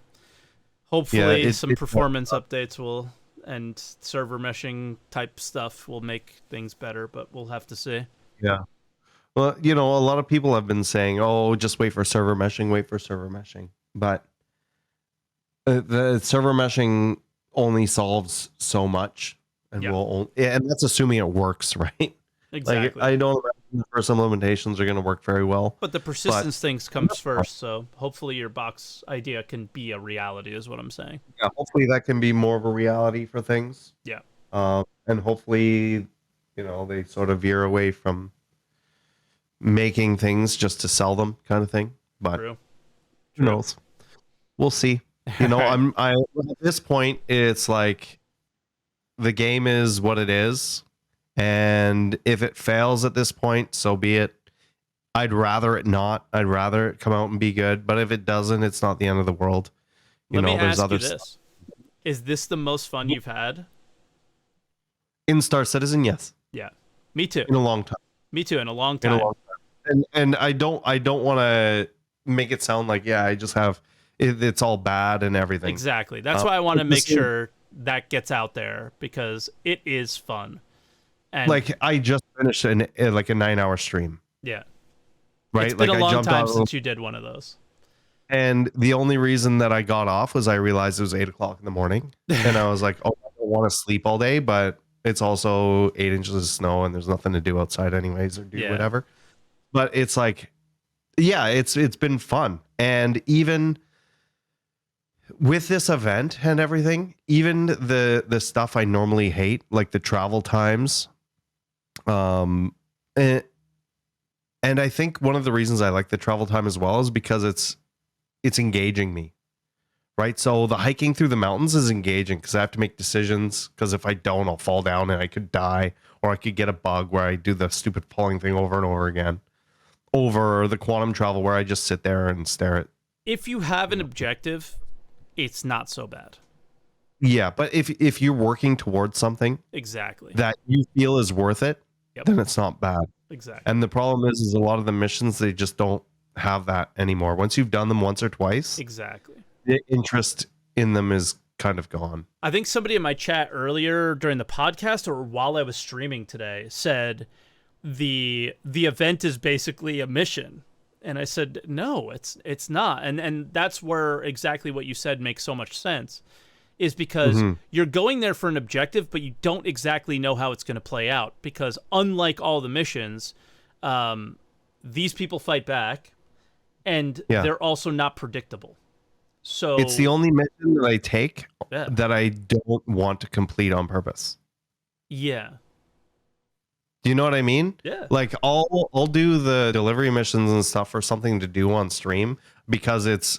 hopefully some it's performance updates will, and server meshing type stuff will make things better, but we'll have to see. Yeah. Well, a lot of people have been saying, "Oh, just wait for server meshing, wait for server meshing." But the server meshing only solves so much, and and that's assuming it works, right? Exactly. Like, I know for some limitations are going to work very well, but the persistence things comes first. So hopefully your box idea can be a reality, is what I'm saying. Yeah, hopefully that can be more of a reality for things. Yeah. And hopefully, they sort of veer away from making things just to sell them, kind of thing. But True. Who knows? We'll see. I at this point, it's like the game is what it is, and if it fails at this point, so be it. I'd rather it not. I'd rather it come out and be good. But if it doesn't, it's not the end of the world. Let me ask you this: is this the most fun you've had in Star Citizen? Yes. Yeah, me too. In a long time. Me too. In a long time. And I don't want to make it sound like I just have it's all bad and everything. Exactly. That's why I want to make sure that gets out there, because it is fun. And like, I just finished a 9-hour stream. Yeah. Right. It's been like, a long time since you did one of those. And the only reason that I got off was I realized it was 8:00 in the morning, and I was like, "Oh, I don't want to sleep all day," but it's also 8 inches of snow, and there's nothing to do outside anyways, or do whatever. But it's like, it's been fun, and even with this event and everything, even the stuff I normally hate, like the travel times, and I think one of the reasons I like the travel time as well is because it's engaging me, right? So the hiking through the mountains is engaging because I have to make decisions, because if I don't, I'll fall down and I could die, or I could get a bug where I do the stupid falling thing over and over again. Over the quantum travel where I just sit there and stare at. If you have an objective, it's not so bad. Yeah, but if you're working towards something exactly that you feel is worth it, then it's not bad. Exactly. And the problem is a lot of the missions, they just don't have that anymore. Once you've done them once or twice, exactly, the interest in them is kind of gone. I think somebody in my chat earlier during the podcast, or while I was streaming today, said the event is basically a mission. And I said, no, it's not. And that's where exactly what you said makes so much sense, is because you're going there for an objective, but you don't exactly know how it's going to play out, because unlike all the missions, these people fight back, and they're also not predictable. So it's the only mission that I take that I don't want to complete on purpose. Yeah. Do you know what I mean? Yeah. Like, I'll do the delivery missions and stuff for something to do on stream, because it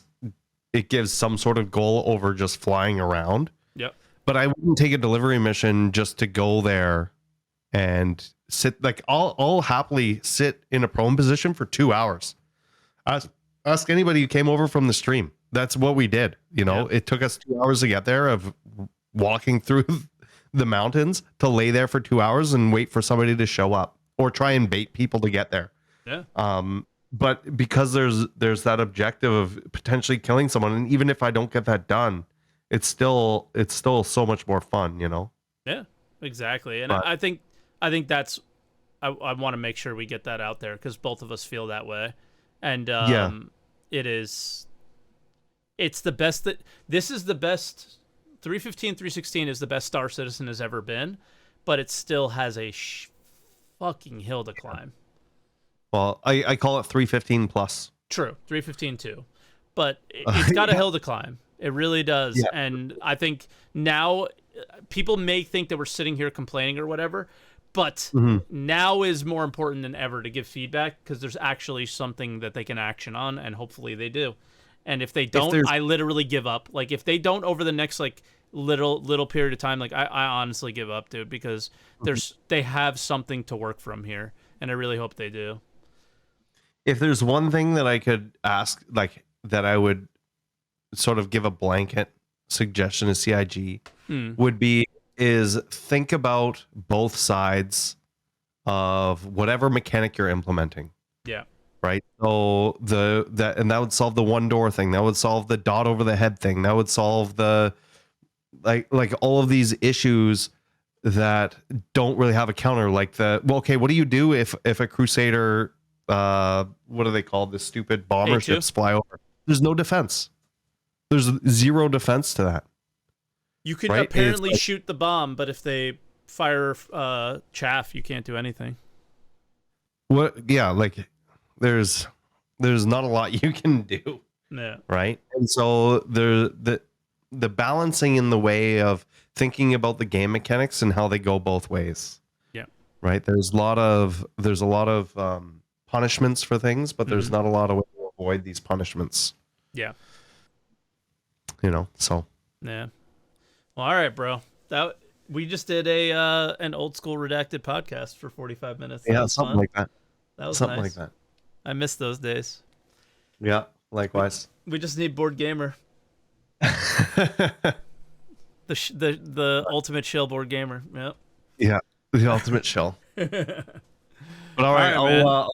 gives some sort of goal over just flying around. Yep. But I wouldn't take a delivery mission just to go there and sit. Like, I'll happily sit in a prone position for 2 hours. Ask anybody who came over from the stream. That's what we did. It took us 2 hours to get there, of walking through the mountains, to lay there for 2 hours and wait for somebody to show up, or try and bait people to get there. Yeah. But because there's that objective of potentially killing someone, and even if I don't get that done, it's still so much more fun, Yeah, exactly. And I think that's I want to make sure we get that out there, because both of us feel that way. And it's the best this is the best. 315, 316 is the best Star Citizen has ever been, but it still has a fucking hill to climb. Well, I call it 315 plus. True, 315 too. But it's got a hill to climb. It really does. Yeah. And I think now people may think that we're sitting here complaining or whatever, but now is more important than ever to give feedback, because there's actually something that they can action on, and hopefully they do. And if they don't, I literally give up. Like, if they don't over the next little period of time, I honestly give up, dude, because they have something to work from here, and I really hope they do. If there's one thing that I could ask, that I would sort of give a blanket suggestion to CIG, would be is think about both sides of whatever mechanic you're implementing. Yeah. Right. So that would solve the one door thing. That would solve the dot over the head thing. That would solve the like all of these issues that don't really have a counter. Like okay, what do you do if a Crusader, what are they called? The stupid bomber A2? ships fly over. There's no defense. There's zero defense to that. You can right? apparently shoot the bomb, but if they fire chaff, you can't do anything. What? Yeah, like there's not a lot you can do. Yeah. Right. And so the balancing in the way of thinking about the game mechanics and how they go both ways. Yeah. Right. There's a lot of punishments for things, but there's not a lot of way to avoid these punishments. Yeah. So. Yeah. Well, all right, bro. We just did an old school redacted podcast for 45 minutes. Yeah, something fun. like that. That was something nice. like that. I miss those days. Yeah, likewise. We just need Board Gamer. the ultimate shill Board Gamer. Yep. Yeah, the ultimate shill. But all right, I'll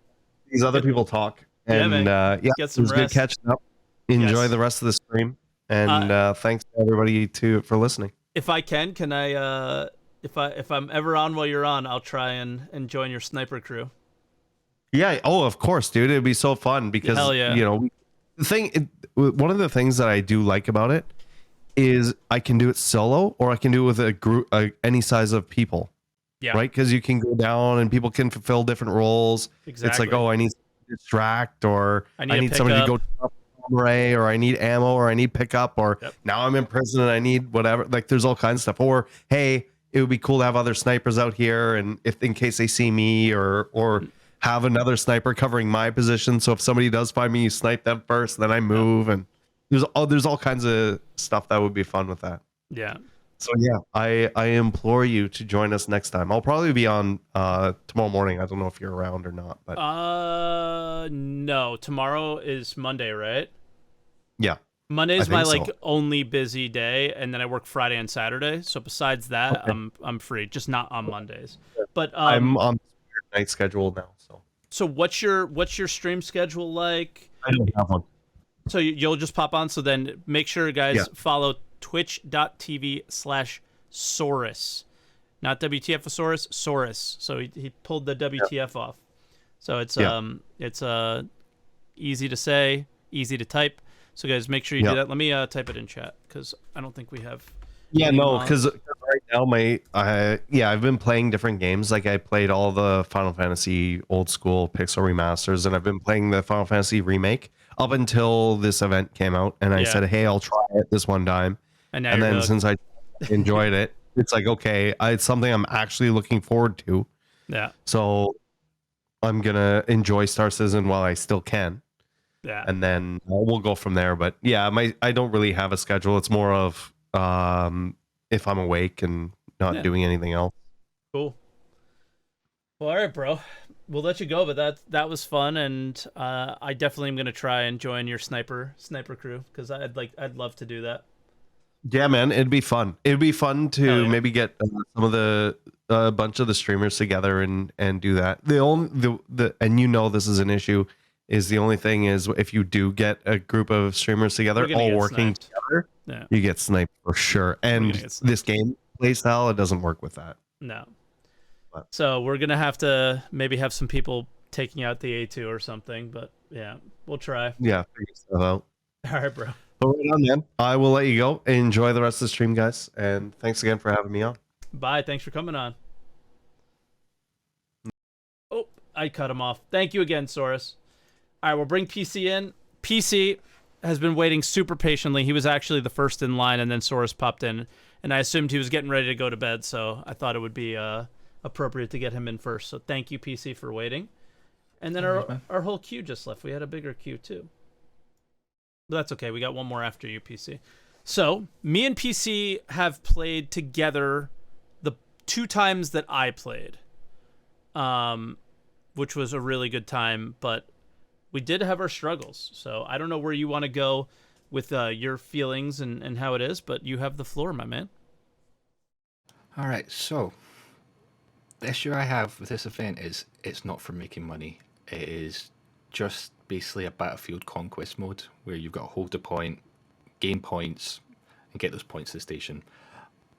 these other people talk, and get it some was rest. good catching up. Enjoy the rest of the stream, and thanks to everybody for listening. If I can I if I'm ever on while you're on, I'll try and join your sniper crew. Yeah. Oh, of course, dude. It'd be so fun because Hell yeah. One of the things that I do like about it is I can do it solo, or I can do it with a group, any size of people. Yeah. Right. Because you can go down and people can fulfill different roles. Exactly. It's like, oh, I need to distract, or I need somebody to go array, or I need ammo, or I need pickup, or now I'm in prison and I need whatever. Like there's all kinds of stuff. Or hey, it would be cool to have other snipers out here, and if in case they see me, or have another sniper covering my position. So if somebody does find me, you snipe them first, then I move. And there's all kinds of stuff that would be fun with that. Yeah. So yeah, I implore you to join us next time. I'll probably be on tomorrow morning. I don't know if you're around or not, but no, tomorrow is Monday, right? Yeah. Monday is my only busy day, and then I work Friday and Saturday. So besides that, I'm free, just not on Mondays. But I'm on the night schedule now. So what's your stream schedule like? I don't have one. So you'll just pop on. So then make sure, guys, follow twitch.tv/Saurus. Not WTFosaurus, Saurus. So he pulled the WTF off. So it's easy to say, easy to type. So guys, make sure you do that. Let me type it in chat because I don't think we have. Yeah, no, because right now I've been playing different games. Like I played all the Final Fantasy old school pixel remasters, and I've been playing the Final Fantasy remake up until this event came out, and I said, hey, I'll try it this one time. And then since I enjoyed it, it's like, okay, it's something I'm actually looking forward to. Yeah. So I'm gonna enjoy Star Citizen while I still can. Yeah. And then we'll go from there. But yeah, I don't really have a schedule. It's more of if I'm awake and not doing anything else. Cool. Well, all right, bro. We'll let you go, but that was fun, and I definitely am gonna try and join your sniper crew because I'd love to do that. Yeah, man, it'd be fun. It'd be fun to maybe get some of the bunch of the streamers together and do that. And this is an issue. Is the only thing is if you do get a group of streamers together all working together, you get sniped for sure. And this game play style, it doesn't work with that. No. So we're gonna have to maybe have some people taking out the A2 or something, but yeah, we'll try. Yeah, figure stuff out. All right, bro. But right on, man. I will let you go. Enjoy the rest of the stream, guys, and thanks again for having me on. Bye. Thanks for coming on. Oh, I cut him off. Thank you again, Saurus. All right, we'll bring PC in. PC has been waiting super patiently. He was actually the first in line, and then Saurus popped in, and I assumed he was getting ready to go to bed, so I thought it would be appropriate to get him in first. So thank you, PC, for waiting. And then our whole queue just left. We had a bigger queue, too. But that's okay. We got one more after you, PC. So me and PC have played together the 2 times that I played, which was a really good time, but we did have our struggles. So I don't know where you want to go with your feelings and how it is, but you have the floor, my man. All right, so the issue I have with this event is it's not for making money. It is just basically a battlefield conquest mode where you've got to hold the point, gain points, and get those points to the station.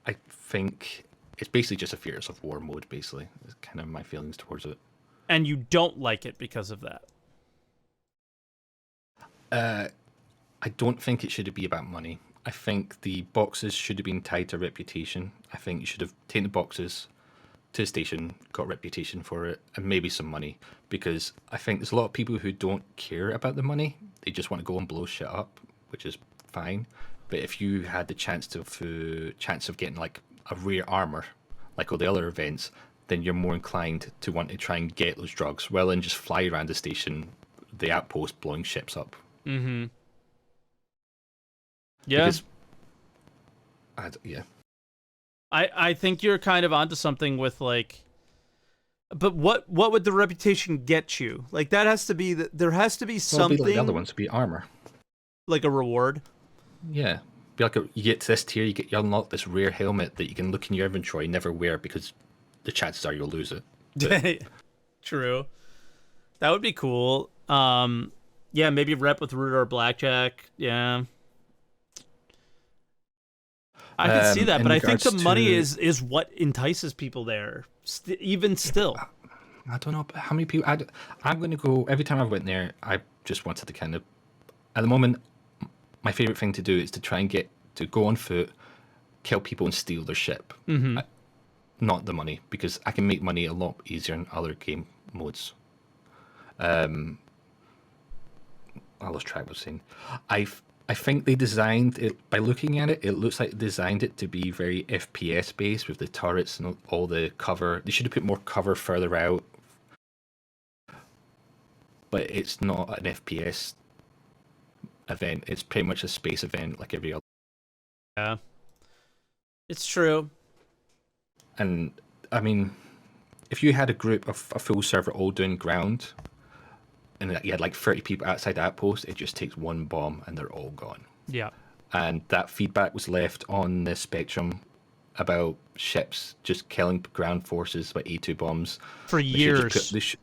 I think it's basically just a Fears of War mode, basically. It's kind of my feelings towards it. And you don't like it because of that. I don't think it should be about money. I think the boxes should have been tied to reputation. I think you should have taken the boxes to the station, got reputation for it, and maybe some money. Because I think there's a lot of people who don't care about the money. They just want to go and blow shit up, which is fine. But if you had the chance of getting like a rare armor, like all the other events, then you're more inclined to want to try and get those drugs, rather than just fly around the station, the outpost, blowing ships up. Mm-hmm. Yeah. Because, I think you're kind of onto something with like, but what would the reputation get you? Like that has to be there has to be something. Like the other ones would be armor, like a reward. Yeah, be like you get to this tier, you unlock this rare helmet that you can look in your inventory, never wear because the chances are you'll lose it. But, True, that would be cool. Yeah, maybe rep with root or blackjack. Yeah. I can see that, but I think the money is what entices people there. Even still, I don't know how many people. I'm going to go every time I went there. I just wanted to kind of, at the moment, my favorite thing to do is to try and get to go on foot, kill people, and steal their ship. Mm-hmm. Not the money, because I can make money a lot easier in other game modes. I lost track of what I was saying. I think they designed it, by looking at it, it looks like they designed it to be very FPS based with the turrets and all the cover. They should have put more cover further out. But it's not an FPS event. It's pretty much a space event like every other. Yeah. It's true. And, I mean, if you had a group of a full server all doing ground, and you had like 30 people outside the outpost, it just takes one bomb and they're all gone. Yeah. And that feedback was left on the Spectrum about ships just killing ground forces by A2 bombs. For years.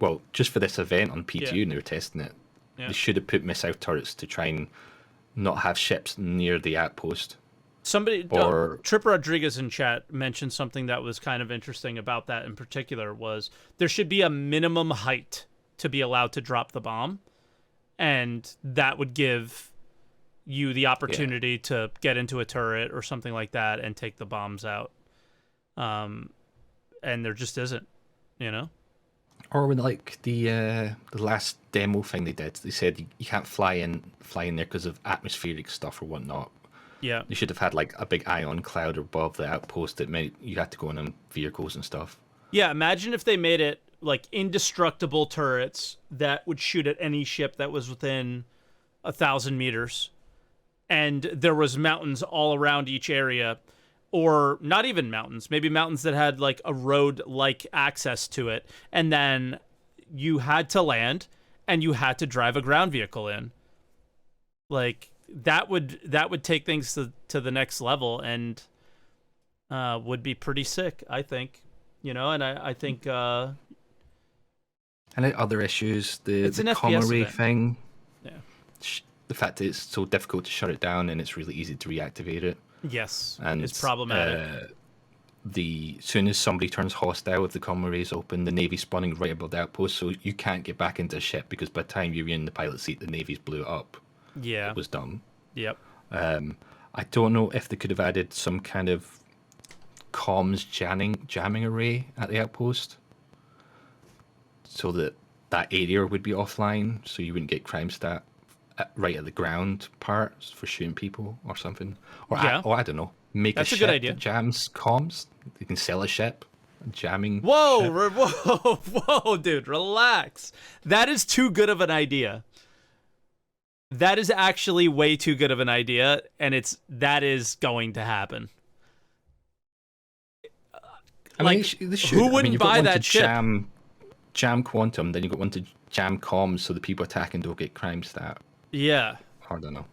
Well, just for this event on P2, Yeah. and they were testing it. Yeah. They should have put missile turrets to try and not have ships near the outpost. Somebody, Or- Trip Rodriguez in chat mentioned something that was kind of interesting about that in particular was there should be a minimum height to be allowed to drop the bomb, and that would give you the opportunity to get into a turret or something like that and take the bombs out. And there just isn't, you know? Or when like the last demo thing they did, they said you can't fly in there because of atmospheric stuff or whatnot. Yeah. They should have had like a big ion cloud above the outpost that meant you had to go in on vehicles and stuff. Yeah, imagine if they made it like indestructible turrets that would shoot at any ship that was within 1,000 meters, and there was mountains all around each area, or not even mountains, maybe mountains that had like a road-like access to it, and then you had to land and you had to drive a ground vehicle in. Like that would take things to the next level and would be pretty sick, I think. You know, and I think And then other issues, the It's an FPS Comrie event. thing. Yeah. The fact that it's so difficult to shut it down and it's really easy to reactivate it. yes, And it's problematic. Soon as somebody turns hostile, if the Comrie is open, the Navy's spawning right above the outpost, so you can't get back into a ship because by the time you're in the pilot seat, the Navy's blew it up. Yeah. It was dumb. Yep. I don't know if they could have added some kind of comms jamming array at the outpost so that area would be offline, so you wouldn't get crime stat right at the ground part for shooting people or something. Or Yeah. I don't know. Make That's a a good ship idea. that jams comms. You can sell a ship. Jamming. Whoa, ship. whoa, dude, relax. That is too good of an idea. That is actually way too good of an idea, and that is going to happen. I mean, they should. who I mean, wouldn't you've got buy one that to ship? Jam quantum, then you've got one to jam comms so the people attacking don't get crime stat. Yeah. I don't know.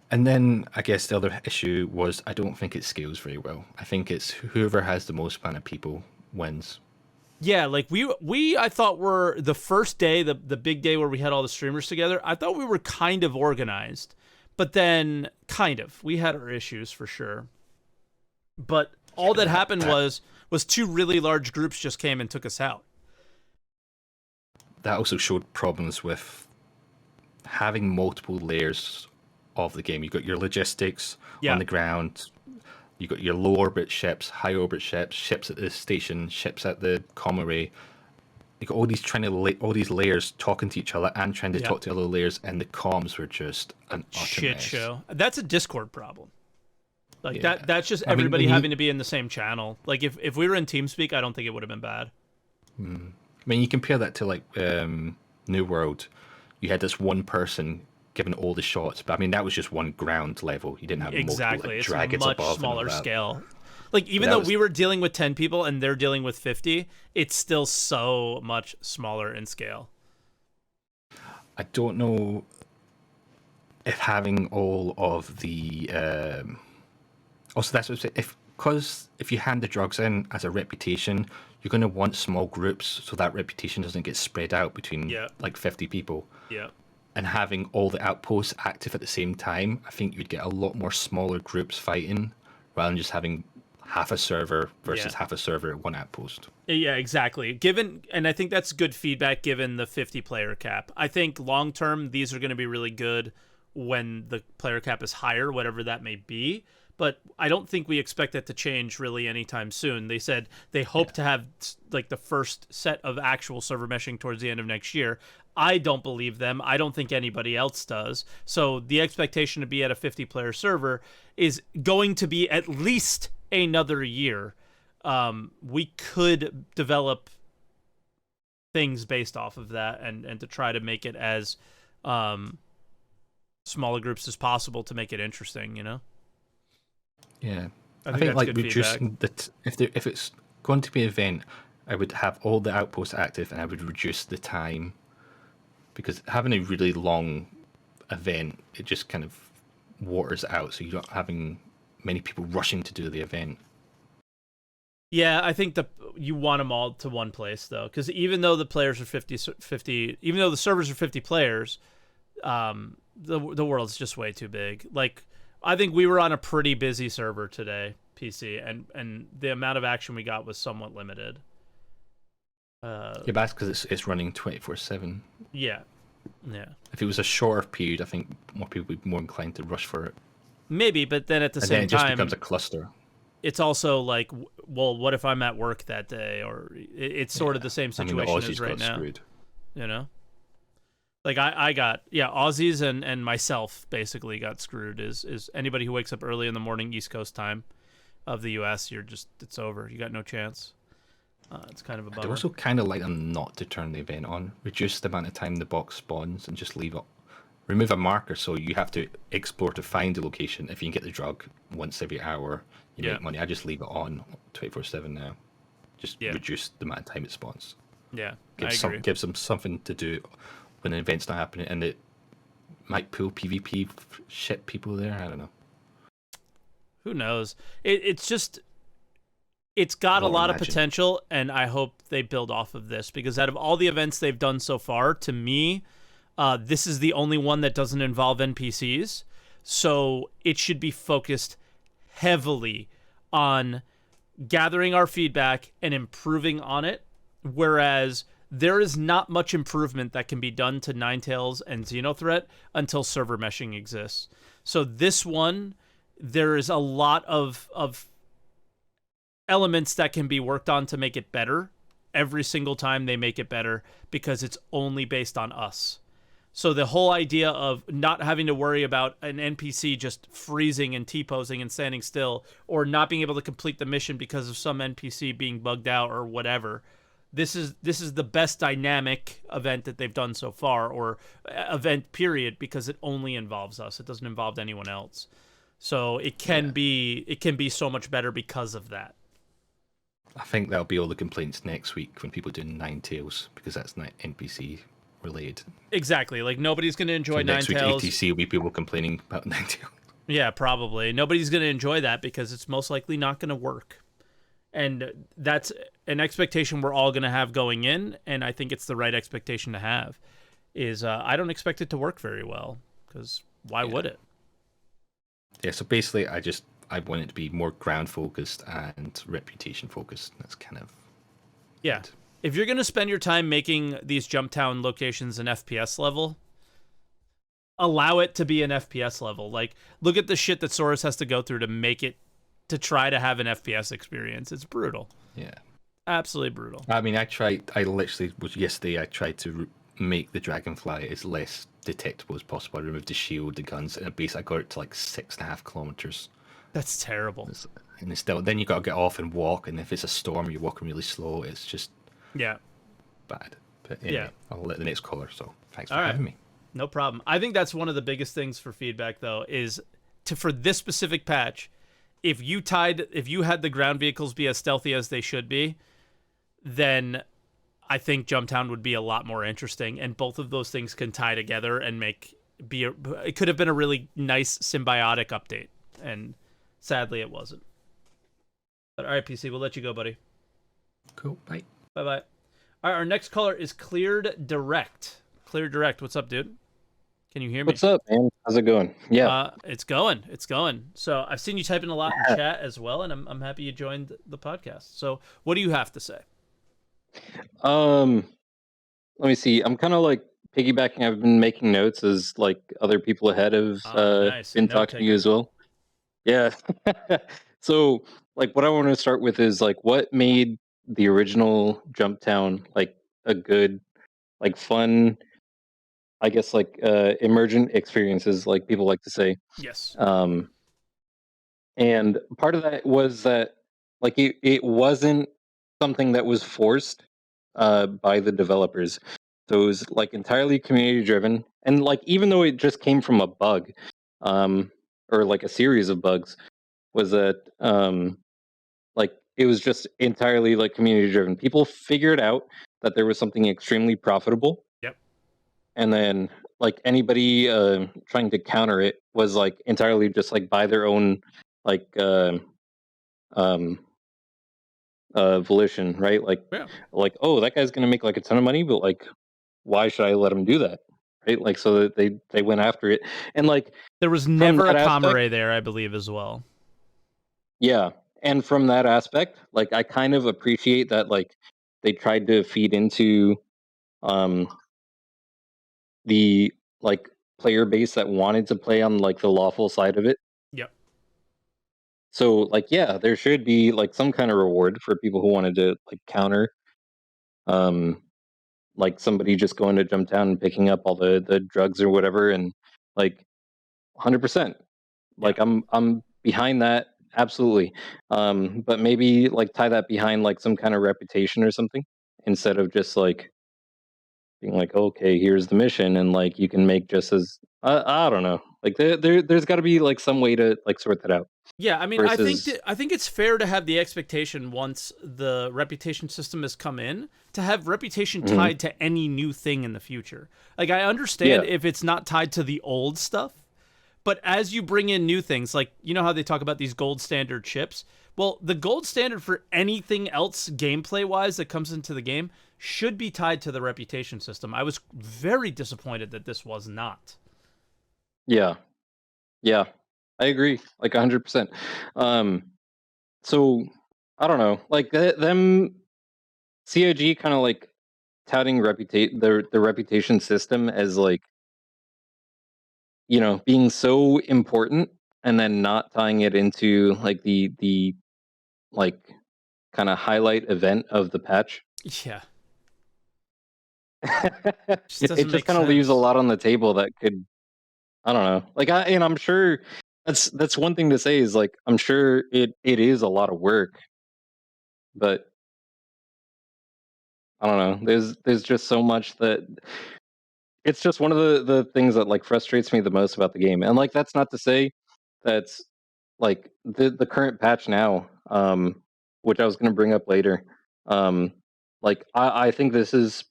And then I guess the other issue was I don't think it scales very well. I think it's whoever has the most amount of people wins. Yeah, like we I thought were the first day, the big day where we had all the streamers together. I thought we were kind of organized, but then we had our issues for sure. But all that happened was two really large groups just came and took us out. That also showed problems with having multiple layers of the game. You got your logistics on the ground. You got your low orbit ships, high orbit ships, ships at the station, ships at the comm array. You got all these layers talking to each other and trying to talk to other layers, and the comms were just an utter shit mess. show. That's a Discord problem. Like that's just everybody having to be in the same channel. Like if we were in TeamSpeak, I don't think it would have been bad. I mean, you compare that to like New World. You had this one person giving all the shots, but I mean that was just one ground level. You didn't have multiple, like, dragons above. It's a much smaller scale. Like even though we were dealing with 10 people and they're dealing with 50, it's still so much smaller in scale. I don't know if having all of the also that's what I'm saying, if you hand the drugs in as a reputation, you're going to want small groups so that reputation doesn't get spread out between like 50 people. Yeah. And having all the outposts active at the same time, I think you'd get a lot more smaller groups fighting rather than just having half a server versus half a server at one outpost. Yeah, exactly. And I think that's good feedback given the 50 player cap. I think long term these are going to be really good when the player cap is higher, whatever that may be. But I don't think we expect that to change really anytime soon. They said they hope to have like the first set of actual server meshing towards the end of next year. I don't believe them. I don't think anybody else does. So the expectation to be at a 50-player server is going to be at least another year. We could develop things based off of that and to try to make it as smaller groups as possible to make it interesting, you know? Yeah. I think like reducing if it's going to be an event, I would have all the outposts active and I would reduce the time. Because having a really long event, it just kind of waters out, so you're not having many people rushing to do the event. Yeah, I think you want them all to one place, though, because even though the players are 50, even though the servers are 50 players, the world's just way too big. Like, I think we were on a pretty busy server today, PC, and the amount of action we got was somewhat limited. Yeah, but that's because it's running 24/7. Yeah. If it was a shorter period, I think more people would be more inclined to rush for it. Maybe, but then at the same time, it just becomes a cluster. It's also like, well, what if I'm at work that day? Or it's sort of the same situation as right now. Screwed. You know, like I got Aussies and myself basically got screwed. Is anybody who wakes up early in the morning East Coast time of the U.S. It's over. You got no chance. It's kind of a bummer. I'd also kind of like them not to turn the event on. Reduce the amount of time the box spawns and just leave it. Remove a marker so you have to explore to find the location. If you can get the drug once every hour, you make money. I just leave it on 24/7 now. Just reduce the amount of time it spawns. Yeah, gives them something to do when an event's not happening, and it might pull PvP shit people there. I don't know. Who knows? It's got a lot of potential, and I hope they build off of this, because out of all the events they've done so far, to me, this is the only one that doesn't involve NPCs. So it should be focused heavily on gathering our feedback and improving on it, whereas there is not much improvement that can be done to Ninetales and Xenothreat until server meshing exists. So this one, there is a lot of elements that can be worked on to make it better. Every single time they make it better, because it's only based on us. So the whole idea of not having to worry about an NPC just freezing and T-posing and standing still, or not being able to complete the mission because of some NPC being bugged out or whatever, this is the best dynamic event that they've done so far, or event period, because it only involves us. It doesn't involve anyone else. So it can be so much better because of that. I think that'll be all the complaints next week when people do Ninetales, because that's not NPC related. Exactly. Like nobody's going to enjoy So next week Ninetales. ATC will be people complaining about Ninetales. Yeah, probably. Nobody's going to enjoy that because it's most likely not going to work. And that's an expectation we're all going to have going in, and I think it's the right expectation to have. Is I don't expect it to work very well, because why would it? Yeah, so basically I want it to be more ground focused and reputation focused. That's kind of Yeah. it. If you're going to spend your time making these Jumptown locations an FPS level, allow it to be an FPS level. Like, look at the shit that Soros has to go through to make it, to try to have an FPS experience. It's brutal. Yeah. Absolutely brutal. I mean, yesterday I tried to make the Dragonfly as less detectable as possible. I removed the shield, the guns, and at base I got it to like 6.5 kilometers. That's terrible. And it's still, then you got to get off and walk, and if it's a storm, you're walking really slow. It's just bad. But anyway, I'll let the next caller. So thanks for having me. No problem. I think that's one of the biggest things for feedback, though, is for this specific patch. If you had the ground vehicles be as stealthy as they should be, then I think Jumptown would be a lot more interesting, and both of those things can tie together and it could have been a really nice symbiotic update, and sadly it wasn't. But all right, PC, we'll let you go, buddy. Cool. Bye. Bye-bye. All right, our next caller is Cleared Direct. Cleared Direct, what's up, dude? Can you hear me? What's up, man? How's it going? Yeah. It's going. So I've seen you typing a lot in chat as well, and I'm happy you joined the podcast. So what do you have to say? Let me see. I'm kind of like piggybacking. I've been making notes as like other people ahead have nice. been talking to you as well. Yeah. So like what I want to start with is like what made the original Jumptown like a good, like fun, I guess like emergent experiences, like people like to say. Yes. And part of that was that like it wasn't something that was forced by the developers. So it was like entirely community driven, and like even though it just came from a bug, or like a series of bugs, was that like it was just entirely like community driven. People figured out that there was something extremely profitable. Yep. And then like anybody trying to counter it was like entirely just like by their own like volition, right? Like oh, that guy's gonna make like a ton of money, but like why should I let him do that, right? Like so that they went after it, and like there was never a comrade there, I believe, as well. Yeah, and from that aspect, like I kind of appreciate that like they tried to feed into the like player base that wanted to play on like the lawful side of it. Yep. So like yeah, there should be like some kind of reward for people who wanted to like counter like somebody just going to Jumptown and picking up all the drugs or whatever, and like 100%. Like I'm behind that, absolutely. But maybe like tie that behind like some kind of reputation or something, instead of just like being like, okay, here's the mission, and like you can make just as I don't know. Like there's got to be like some way to like sort that out. Yeah, I mean, I think it's fair to have the expectation once the reputation system has come in to have reputation tied to any new thing in the future. Like I understand if it's not tied to the old stuff, but as you bring in new things, like you know how they talk about these gold standard chips. Well, the gold standard for anything else gameplay wise that comes into the game should be tied to the reputation system. I was very disappointed that this was not. Yeah. I agree, like 100%. So I don't know, like them COG kind of like touting the reputation system as like, you know, being so important, and then not tying it into like the like kind of highlight event of the patch. Yeah. It just kind of leaves a lot on the table that could, I don't know. Like and I'm sure that's one thing to say is like I'm sure it is a lot of work, but I don't know. There's just so much that it's just one of the things that like frustrates me the most about the game. And like that's not to say that's like the current patch now, which I was going to bring up later. Like I think this is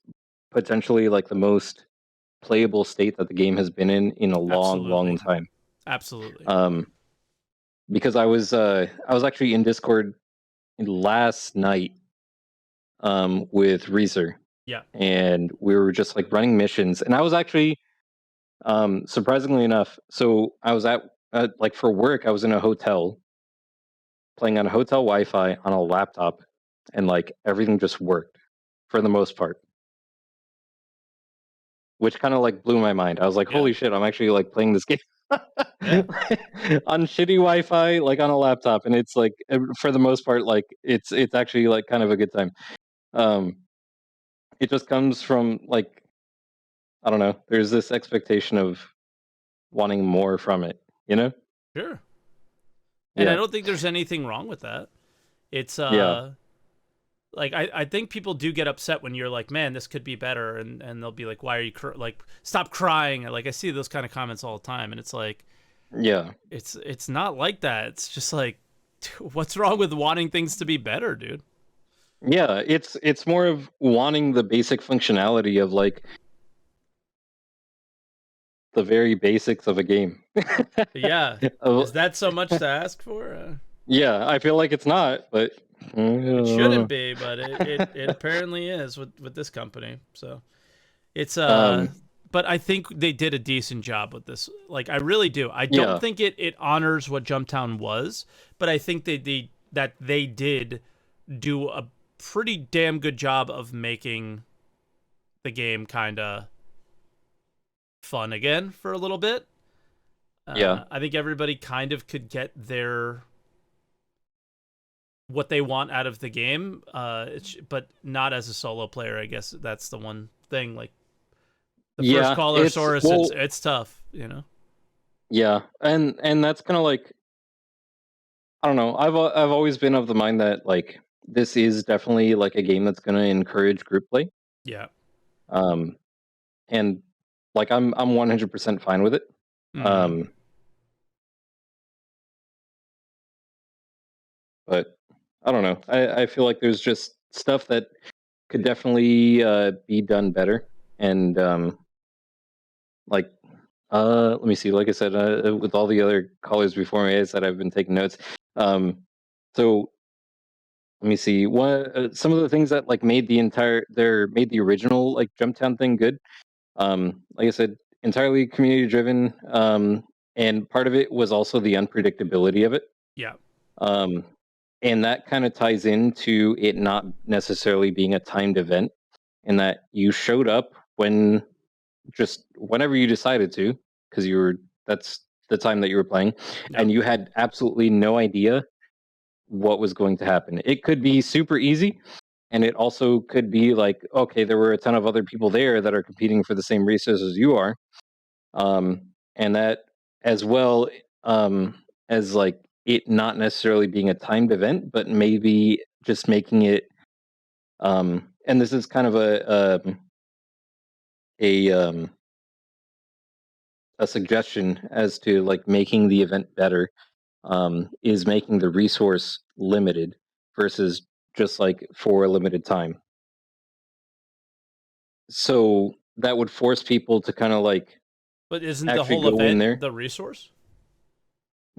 potentially like the most playable state that the game has been in a long, long Absolutely. time. Absolutely. Because I was actually in Discord last night with Reezer, Yeah. and we were just like running missions, and I was actually surprisingly enough, so I was at like for work, I was in a hotel playing on hotel Wi-Fi on a laptop, and like everything just worked for the most part, which kind of like blew my mind. I was like, Yeah. holy shit, I'm actually like playing this game Yeah. on shitty Wi-Fi, like on a laptop, and it's like for the most part, like it's actually like kind of a good time. It just comes from like, I don't know. There's this expectation of wanting more from it, you know? Sure. And I Yeah, don't think there's anything wrong with that. It's yeah, like I think people do get upset when you're like, man, this could be better, and they'll be like, why are you like, stop crying? Or, like, I see those kind of comments all the time, and it's like, yeah, it's not like that. It's just like, what's wrong with wanting things to be better, dude? yeah. It's more of wanting the basic functionality of like the very basics of a game. Yeah. Of- Is that so much to ask for? yeah, I feel like it's not, but It shouldn't be, but it apparently is with this company. So it's but I think they did a decent job with this. Like, I really do. I don't yeah, think it honors what Jumptown was, but I think that they did do a pretty damn good job of making the game kind of fun again for a little bit. yeah, I think everybody kind of could get their what they want out of the game, but not as a solo player. I guess that's the one thing. Like, the first yeah. caller It's Saurus, well, it's tough, you know. yeah, and that's kind of like, I don't know. I've always been of the mind that like this is definitely like a game that's going to encourage group play. Yeah. Um, and like I'm 100% fine with it. Mm-hmm. Um, but I don't know. I feel like there's just stuff that could definitely be done better. And like let me see. Like I said, with all the other callers before me, I said I've been taking notes. So let me see. What some of the things that like made the original like Jumptown thing good. Like I said, entirely community driven. And part of it was also the unpredictability of it. Yeah. Um, and that kind of ties into it not necessarily being a timed event, in that you showed up when just whenever you decided to, because that's the time that you were playing, Yep. and you had absolutely no idea what was going to happen. It could be super easy, and it also could be like, okay, there were a ton of other people there that are competing for the same resources you are, and that as well, as like it not necessarily being a timed event, but maybe just making it. And this is kind of a a suggestion as to like making the event better, is making the resource limited versus just like for a limited time. So that would force people to kind of like But isn't the actually whole go in event there. the resource?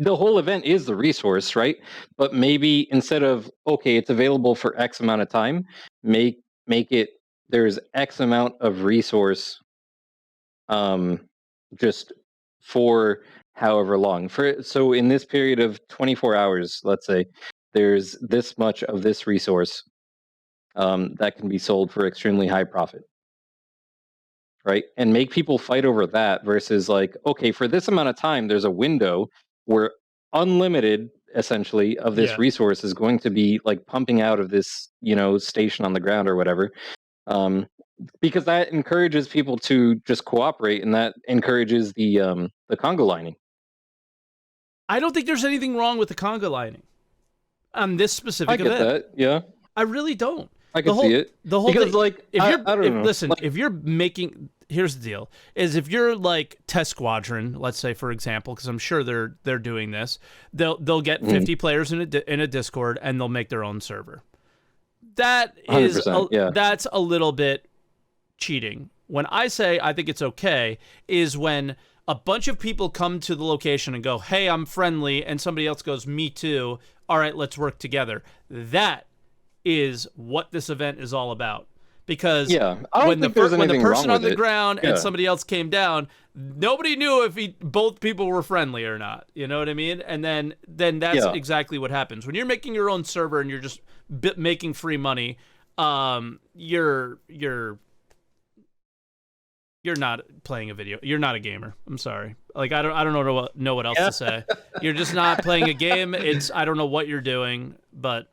The whole event is the resource, right? But maybe instead of, okay, it's available for X amount of time, make it there's X amount of resource, um, just for however long. So in this period of 24 hours, let's say, there's this much of this resource, that can be sold for extremely high profit, right? And make people fight over that versus like, okay, for this amount of time, there's a window where unlimited essentially of this Yeah. resource is going to be like pumping out of this, station on the ground or whatever. Um, because that encourages people to just cooperate, and that encourages the conga lining. I don't think there's anything wrong with the conga lining on this I specific get event. that. Yeah, I really don't. I can see it. The whole Because thing, like if I you're don't know. listen, Like, if you're making, here's the deal, is if you're like Test Squadron, let's say, for example, because I'm sure they're doing this, they'll get 50 players in a Discord, and they'll make their own server. That is 100%. Yeah, that's a little bit cheating, When I say I think it's okay is when a bunch of people come to the location and go, hey, I'm friendly, and somebody else goes, me too. All right, let's work together. That is what this event is all about. Because when the person on the ground and somebody else came down, nobody knew if both people were friendly or not. You know what I mean? And then that's exactly what happens. When you're making your own server and you're just making free money, you're not playing a video. You're not a gamer. I'm sorry. Like I don't know what else to say. You're just not playing a game. I don't know what you're doing, but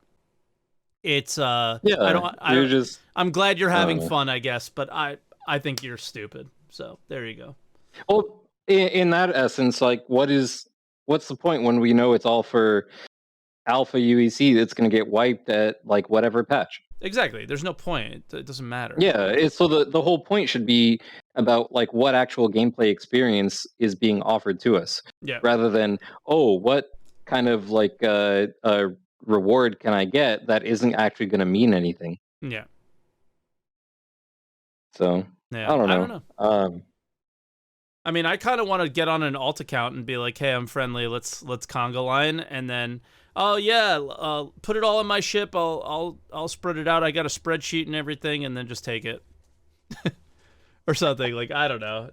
it's I'm glad you're having fun, I guess, but I think you're stupid. So there you go. Well, in that essence, like what's the point when we know it's all for alpha UEC that's going to get wiped at like whatever patch? Exactly. There's no point. It doesn't matter. Yeah. So the whole point should be about like what actual gameplay experience is being offered to us, rather than what kind of like reward can I get that isn't actually going to mean anything. Yeah. So I don't know. I mean, I kind of want to get on an alt account and be like, hey, I'm friendly. Let's conga line, and then put it all in my ship. I'll spread it out. I got a spreadsheet and everything, and then just take it. Or something, like, I don't know,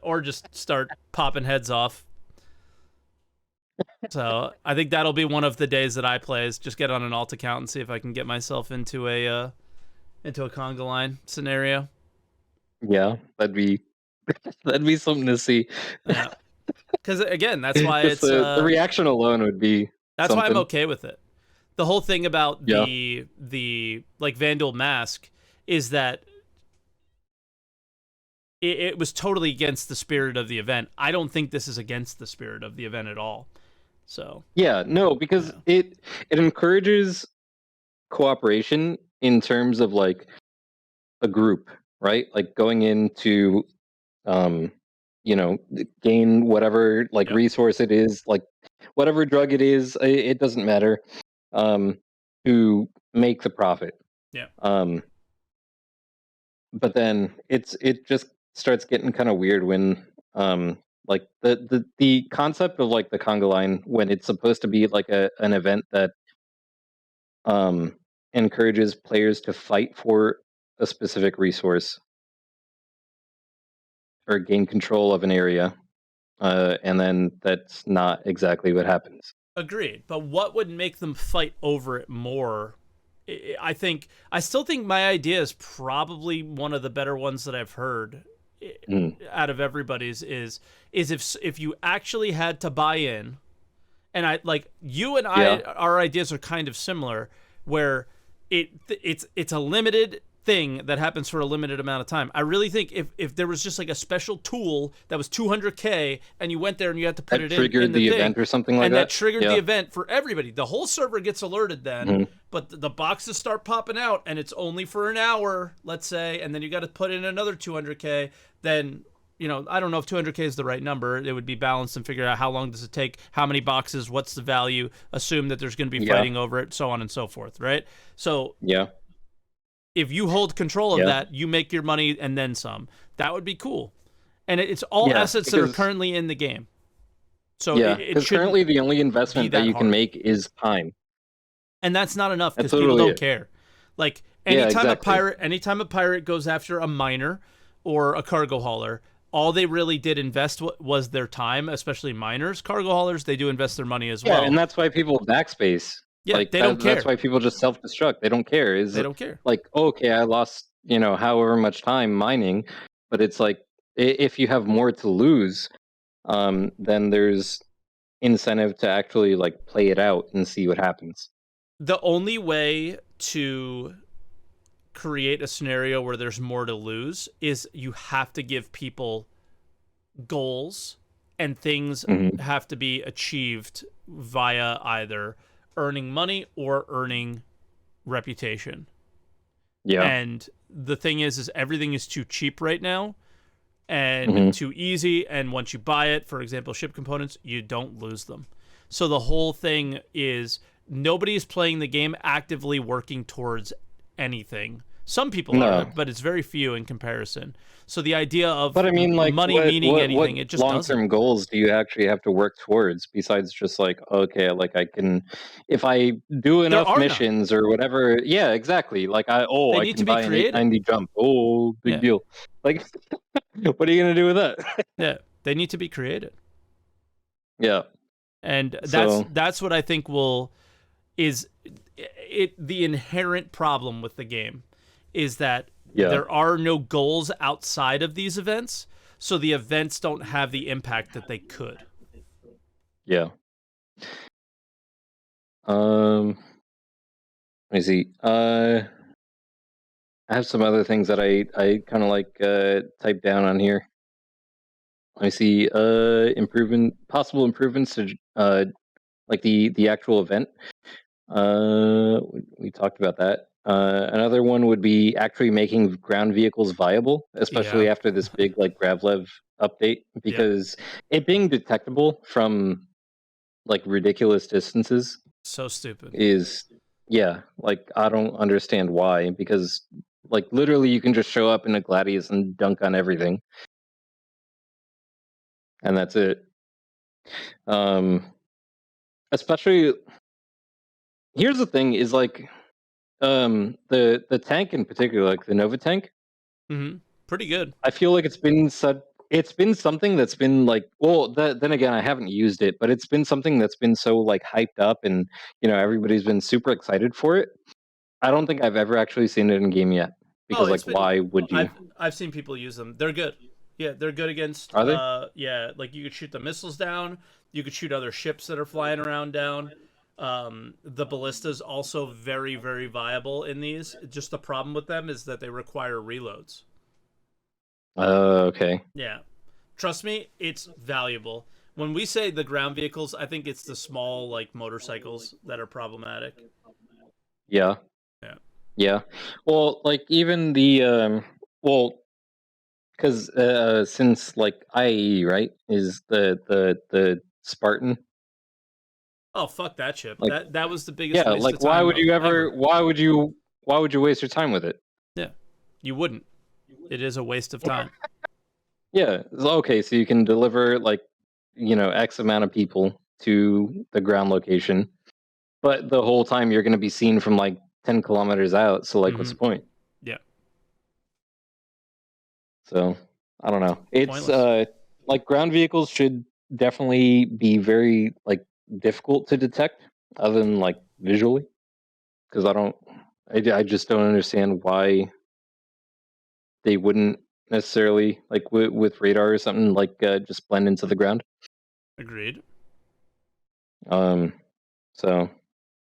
or just start popping heads off. So I think that'll be one of the days that I play, is just get on an alt account and see if I can get myself into a conga line scenario. Yeah, that'd be something to see. Yeah, because again, that's why it's the reaction alone would be. That's something. why I'm okay with it. The whole thing about the like Vandal Mask is that it was totally against the spirit of the event. I don't think this is against the spirit of the event at all. So because it encourages cooperation in terms of like a group, right? Like going into gain whatever like resource it is, like whatever drug it is, it doesn't matter, to make the profit. But then it just starts getting kind of weird when like the concept of like the conga line, when it's supposed to be like an event that encourages players to fight for a specific resource or gain control of an area, and then that's not exactly what happens. Agreed. But what would make them fight over it more? I still think my idea is probably one of the better ones that I've heard out of everybody's is if you actually had to buy in, and I like you and I, our ideas are kind of similar, where it's a limited thing that happens for a limited amount of time. I really think if there was just like a special tool that was 200K and you went there and you had to put it in the thing, event or something like and that triggered the event for everybody, the whole server gets alerted then, but the boxes start popping out and it's only for an hour, let's say, and then you got to put in another 200K, then I don't know if 200K is the right number. It would be balanced and figure out how long does it take, how many boxes, what's the value, assume that there's going to be fighting over it, so on and so forth, right? So if you hold control of that, you make your money and then some. That would be cool. And it's all assets that are currently in the game. So because currently the only investment that you can make is time. And that's not enough because people don't care. Like anytime a pirate goes after a miner or a cargo hauler, all they really did invest was their time, especially miners. Cargo haulers, they do invest their money as well. Yeah, and that's why people backspace. Yeah, they don't care. That's why people just self-destruct. They don't care. They don't care. Like, okay, I lost, however much time mining, but it's like if you have more to lose, then there's incentive to actually like play it out and see what happens. The only way to create a scenario where there's more to lose is you have to give people goals, and things have to be achieved via either earning money or earning reputation. And the thing is everything is too cheap right now and too easy, and once you buy it, for example, ship components, you don't lose them. So the whole thing is nobody's playing the game actively working towards anything. Some people No. are, but it's very few in comparison. So the idea of But I mean, like, money meaning anything, it just long-term doesn't. goals do you actually have to work towards besides just like, okay, like I can, if I do enough are none. missions or whatever, yeah, exactly. Like They I need can to be buy an created. 890 jump. Oh, big Yeah. deal. Like, what are you gonna do with that? Yeah, they need to be created. Yeah. And So that's what I think is the inherent problem with the game is that yeah, there are no goals outside of these events, so the events don't have the impact that they could. yeah. Let me see. I have some other things that I kind of like typed down on here. I see possible improvements to like the actual event. We talked about that. Another one would be actually making ground vehicles viable, especially Yeah. after this big like Gravlev update, because it being detectable from like ridiculous distances So stupid. is, yeah, like I don't understand why, because like literally you can just show up in a Gladius and dunk on everything, and that's it. Especially, here's the thing: is like the tank in particular, like the Nova tank. Mm-hmm. Pretty good. I feel like it's been something that's been like, well, then again, I haven't used it, but it's been something that's been so like hyped up, and everybody's been super excited for it. I don't think I've ever actually seen it in game yet, because like, why would you? I've seen people use them. They're good. Yeah, they're good against. Are they? Yeah, like you could shoot the missiles down. You could shoot other ships that are flying around down. The ballistas also very, very viable in these. Just the problem with them is that they require reloads. Okay. Yeah, trust me, it's valuable. When we say the ground vehicles, I think it's the small like motorcycles that are problematic. Yeah. Yeah. Yeah. Well, like even the well, because since like IAE, right, is the Spartan. Oh fuck that ship. Like, That was the biggest yeah, waste like of time ever. why would you waste your time with it? Yeah, you wouldn't. It is a waste of time. Yeah. Okay, so you can deliver like, X amount of people to the ground location, but the whole time you're going to be seen from like 10 kilometers out. So like, what's the point? Yeah. So I don't know. It's Pointless. like ground vehicles should definitely be very like difficult to detect, other than like visually, because I just don't understand why they wouldn't necessarily like with radar or something like just blend into the ground. Agreed. So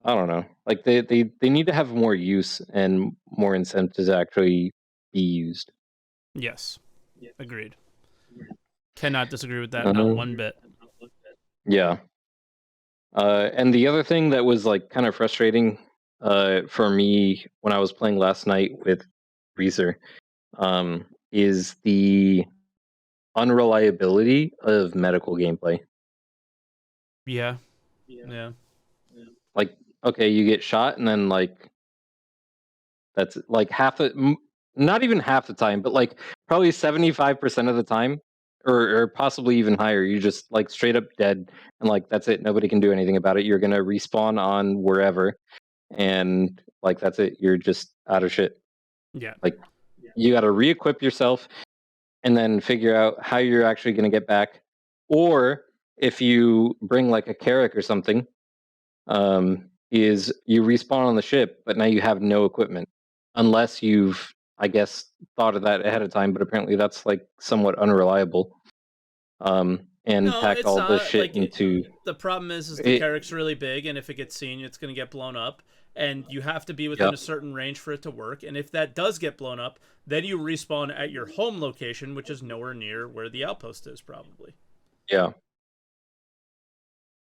I don't know. Like they need to have more use and more incentives to actually be used. Yes. Agreed. Cannot disagree with that, not Uh-huh. one bit. Yeah. And the other thing that was like kind of frustrating for me when I was playing last night with Reezer is the unreliability of medical gameplay. Yeah. Yeah. Like, okay, you get shot, and then like that's like not even half the time, but like probably 75% of the time, or possibly even higher, you just like straight up dead, and like that's it. Nobody can do anything about it. You're gonna respawn on wherever, and like that's it. You're just out of shit. Yeah. Like, you got to re-equip yourself and then figure out how you're actually going to get back. Or if you bring like a Carrack or something, is you respawn on the ship, but now you have no equipment unless you've, I guess, thought of that ahead of time. But apparently that's like somewhat unreliable. And No, packed it's all the not. shit into The problem is the it. Carrack's really big, and if it gets seen, it's going to get blown up. And you have to be within Yep. a certain range for it to work. And if that does get blown up, then you respawn at your home location, which is nowhere near where the outpost is, probably. Yeah.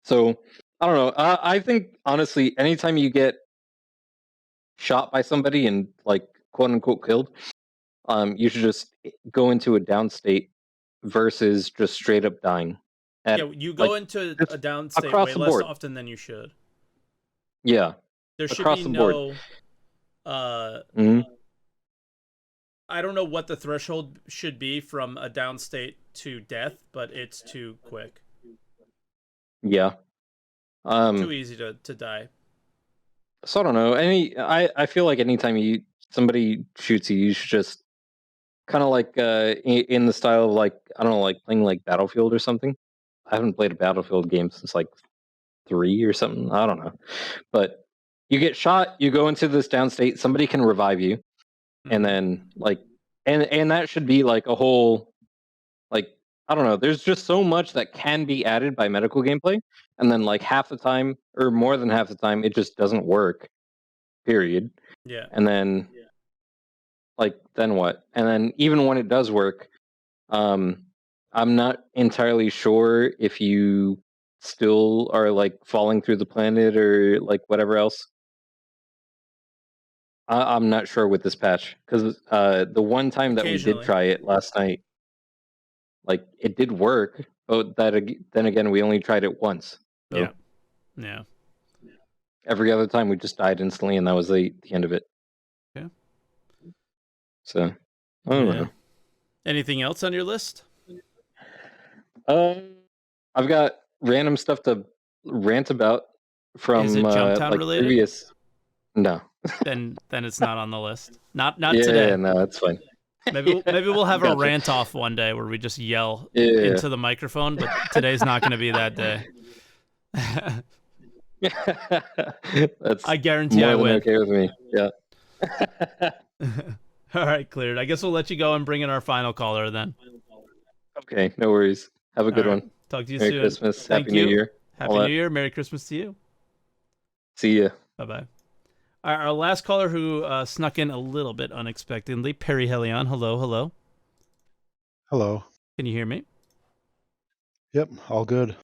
So I don't know. I think honestly, anytime you get shot by somebody and like quote unquote killed, you should just go into a down state versus just straight up dying. Yeah, you go like, into just a down state across way the less board. often than you should. Yeah, There should across be the board. no I don't know what the threshold should be from a down state to death, but it's too quick. Yeah. Too easy to die. So I don't know. I feel like anytime somebody shoots you, you should just kind of like in the style of like, I don't know, like playing like Battlefield or something. I haven't played a Battlefield game since like 3 or something. I don't know. But you get shot, you go into this down state, somebody can revive you, and then like and that should be like a whole, like, I don't know, there's just so much that can be added by medical gameplay, and then like half the time or more than half the time it just doesn't work. Period. Yeah. And then like then what? And then even when it does work, I'm not entirely sure if you still are like falling through the planet or like whatever else. I'm not sure with this patch because the one time that we did Occasionally. try it last night, like it did work, but then again we only tried it once. So Yeah. Yeah. every other time we just died instantly, and that was the end of it. Okay. So I don't Yeah. know. Anything else on your list? I've got random stuff to rant about from Is it Jumptown like related? previous. No. Then it's not on the list. Not Yeah, today. no, that's fine. Maybe we'll have a Gotcha. rant off one day where we just yell Yeah. into the microphone, but today's not going to be that day. That's I guarantee more I than win. okay with me. Yeah. All right, cleared. I guess we'll let you go and bring in our final caller then. Okay, no worries. Have a good All right. one. Talk to you Merry soon. Christmas. Thank Happy New you. Year. Happy all New that. Year. Merry Christmas to you. See ya. Bye-bye. All right, our last caller who snuck in a little bit unexpectedly, Perry Helion. Hello. Hello. Can you hear me? Yep, all good.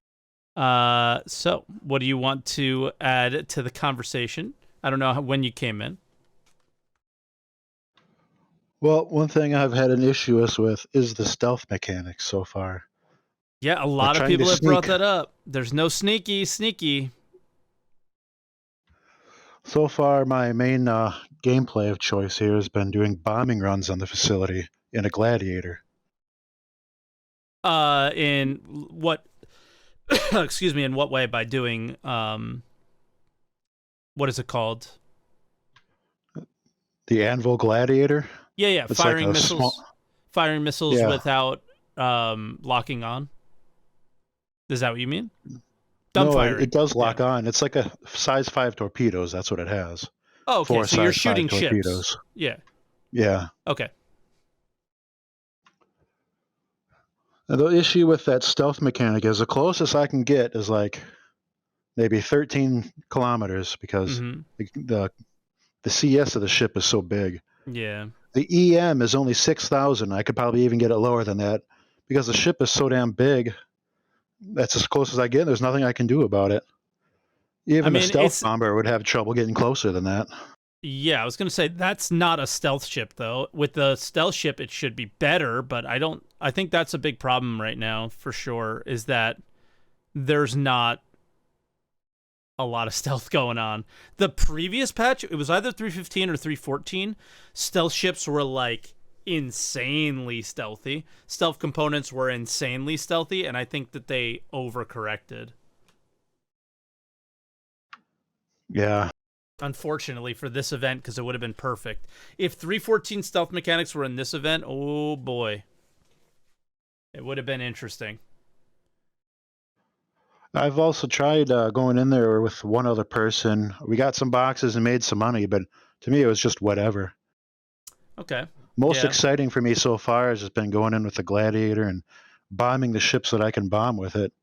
So what do you want to add to the conversation? I don't know when you came in. Well, one thing I've had an issue with is the stealth mechanics so far. Yeah, a lot of trying to people have brought sneak. that up. There's no sneaky. So far, my main gameplay of choice here has been doing bombing runs on the facility in a Gladiator. In what? Excuse me. In what way? By doing what is it called? The Anvil Gladiator? Yeah. It's Firing like a missiles. Firing missiles Yeah. without locking on. Is that what you mean? No, Dumbfiring. it does lock on. It's like a size 5 torpedoes. That's what it has. Oh, okay. 4 So you're size 5 shooting ships. torpedoes. Yeah. Yeah. Okay. Now, the issue with that stealth mechanic is the closest I can get is like maybe 13 kilometers because the CS of the ship is so big. Yeah. The EM is only 6,000. I could probably even get it lower than that because the ship is so damn big. That's as close as I get. There's nothing I can do about it. Even a stealth bomber would have trouble getting closer than that. Yeah, I was going to say that's not a stealth ship though. With the stealth ship it should be better, but I think that's a big problem right now for sure is that there's not a lot of stealth going on. The previous patch, it was either 315 or 314, stealth ships were like insanely stealthy. Stealth components were insanely stealthy, and I think that they overcorrected. Yeah. Unfortunately for this event, because it would have been perfect. If 314 stealth mechanics were in this event, oh boy. It would have been interesting. I've also tried going in there with one other person. We got some boxes and made some money, but to me it was just whatever. Okay. Most exciting for me so far has just been going in with the Gladiator and bombing the ships that I can bomb with it.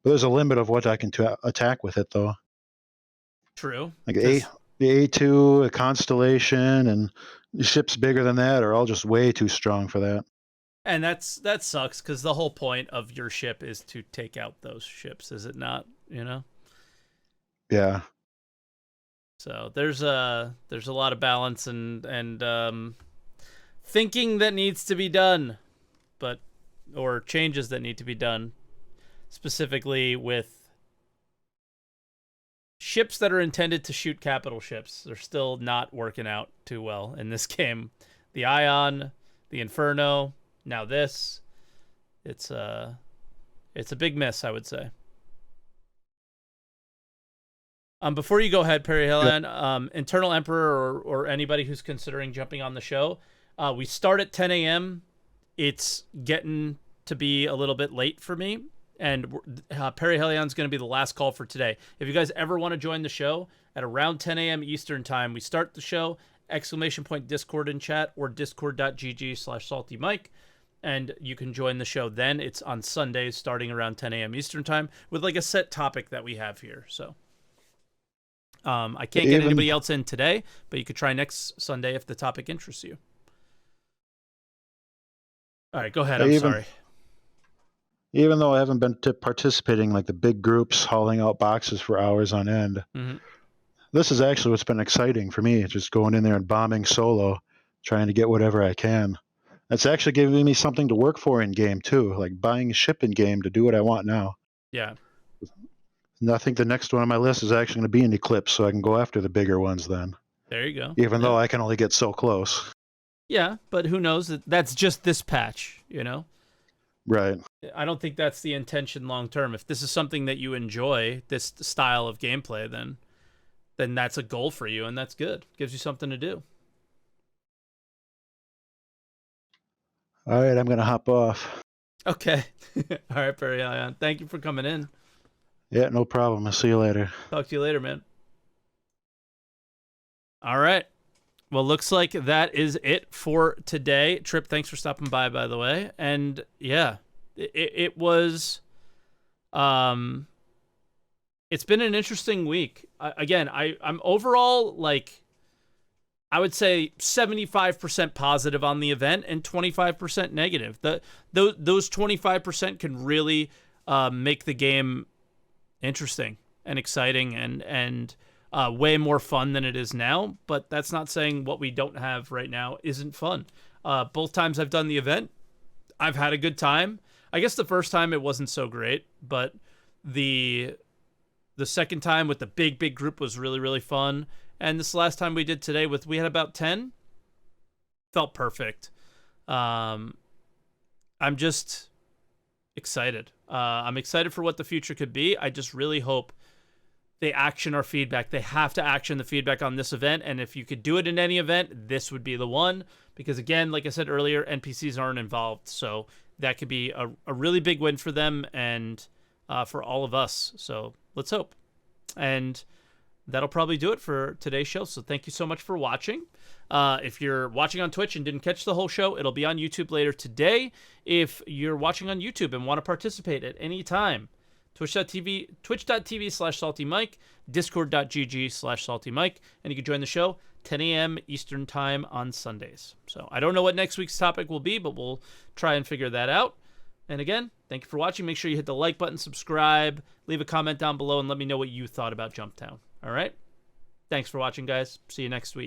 But there's a limit of what I can attack with it, though. True. Like the A2, a Constellation, and the ships bigger than that are all just way too strong for that. And that sucks, because the whole point of your ship is to take out those ships, is it not? You know? Yeah. So there's a lot of balance and thinking that needs to be done, or changes that need to be done, specifically with ships that are intended to shoot capital ships. They're still not working out too well in this game. The Ion, the Inferno, now this. It's a big miss, I would say. Before you go ahead, Perry Hillian, Internal Emperor or anybody who's considering jumping on the show, we start at 10 a.m. It's getting to be a little bit late for me, and Perry Helion's going to be the last call for today. If you guys ever want to join the show at around 10 a.m. Eastern time, we start the show, ! Discord in chat or discord.gg/SaltEMike, and you can join the show then. It's on Sundays starting around 10 a.m. Eastern time with like a set topic that we have here. So I can't get anybody else in today, but you could try next Sunday if the topic interests you. All right, go ahead. I'm sorry. Even though I haven't been participating like the big groups hauling out boxes for hours on end, this is actually what's been exciting for me, just going in there and bombing solo, trying to get whatever I can. It's actually giving me something to work for in game too, like buying a ship in game to do what I want now. Yeah. And I think the next one on my list is actually going to be an Eclipse, so I can go after the bigger ones then. There you go. Even though I can only get so close. Yeah, but who knows? That's just this patch, you know? Right. I don't think that's the intention long term. If this is something that you enjoy, this style of gameplay, then that's a goal for you, and that's good. Gives you something to do. All right, I'm going to hop off. Okay. All right, Perry. Thank you for coming in. Yeah, no problem. I'll see you later. Talk to you later, man. All right. Well, looks like that is it for today. Trip, thanks for stopping by the way. And yeah, it was, it's been an interesting week. Again, I'm overall, like, I would say 75% positive on the event and 25% negative. Those 25% can really make the game interesting and exciting and way more fun than it is now, but that's not saying what we don't have right now isn't fun. Both times I've done the event, I've had a good time. I guess the first time it wasn't so great, but the second time with the big group was really, really fun. And this last time we did today we had about 10, felt perfect. I'm just excited. I'm excited for what the future could be. I just really hope they action our feedback. They have to action the feedback on this event, and if you could do it in any event, this would be the one. Because again, like I said earlier, NPCs aren't involved, so that could be a really big win for them and for all of us. So let's hope. And that'll probably do it for today's show. So thank you so much for watching. If you're watching on Twitch and didn't catch the whole show, it'll be on YouTube later today. If you're watching on YouTube and want to participate at any time, twitch.tv/SaltEMike, discord.gg/SaltEMike, and you can join the show 10 a.m. Eastern time on Sundays. So I don't know what next week's topic will be, but we'll try and figure that out. And again, thank you for watching. Make sure you hit the like button, subscribe, leave a comment down below, and let me know what you thought about Jumptown. All right? Thanks for watching, guys. See you next week.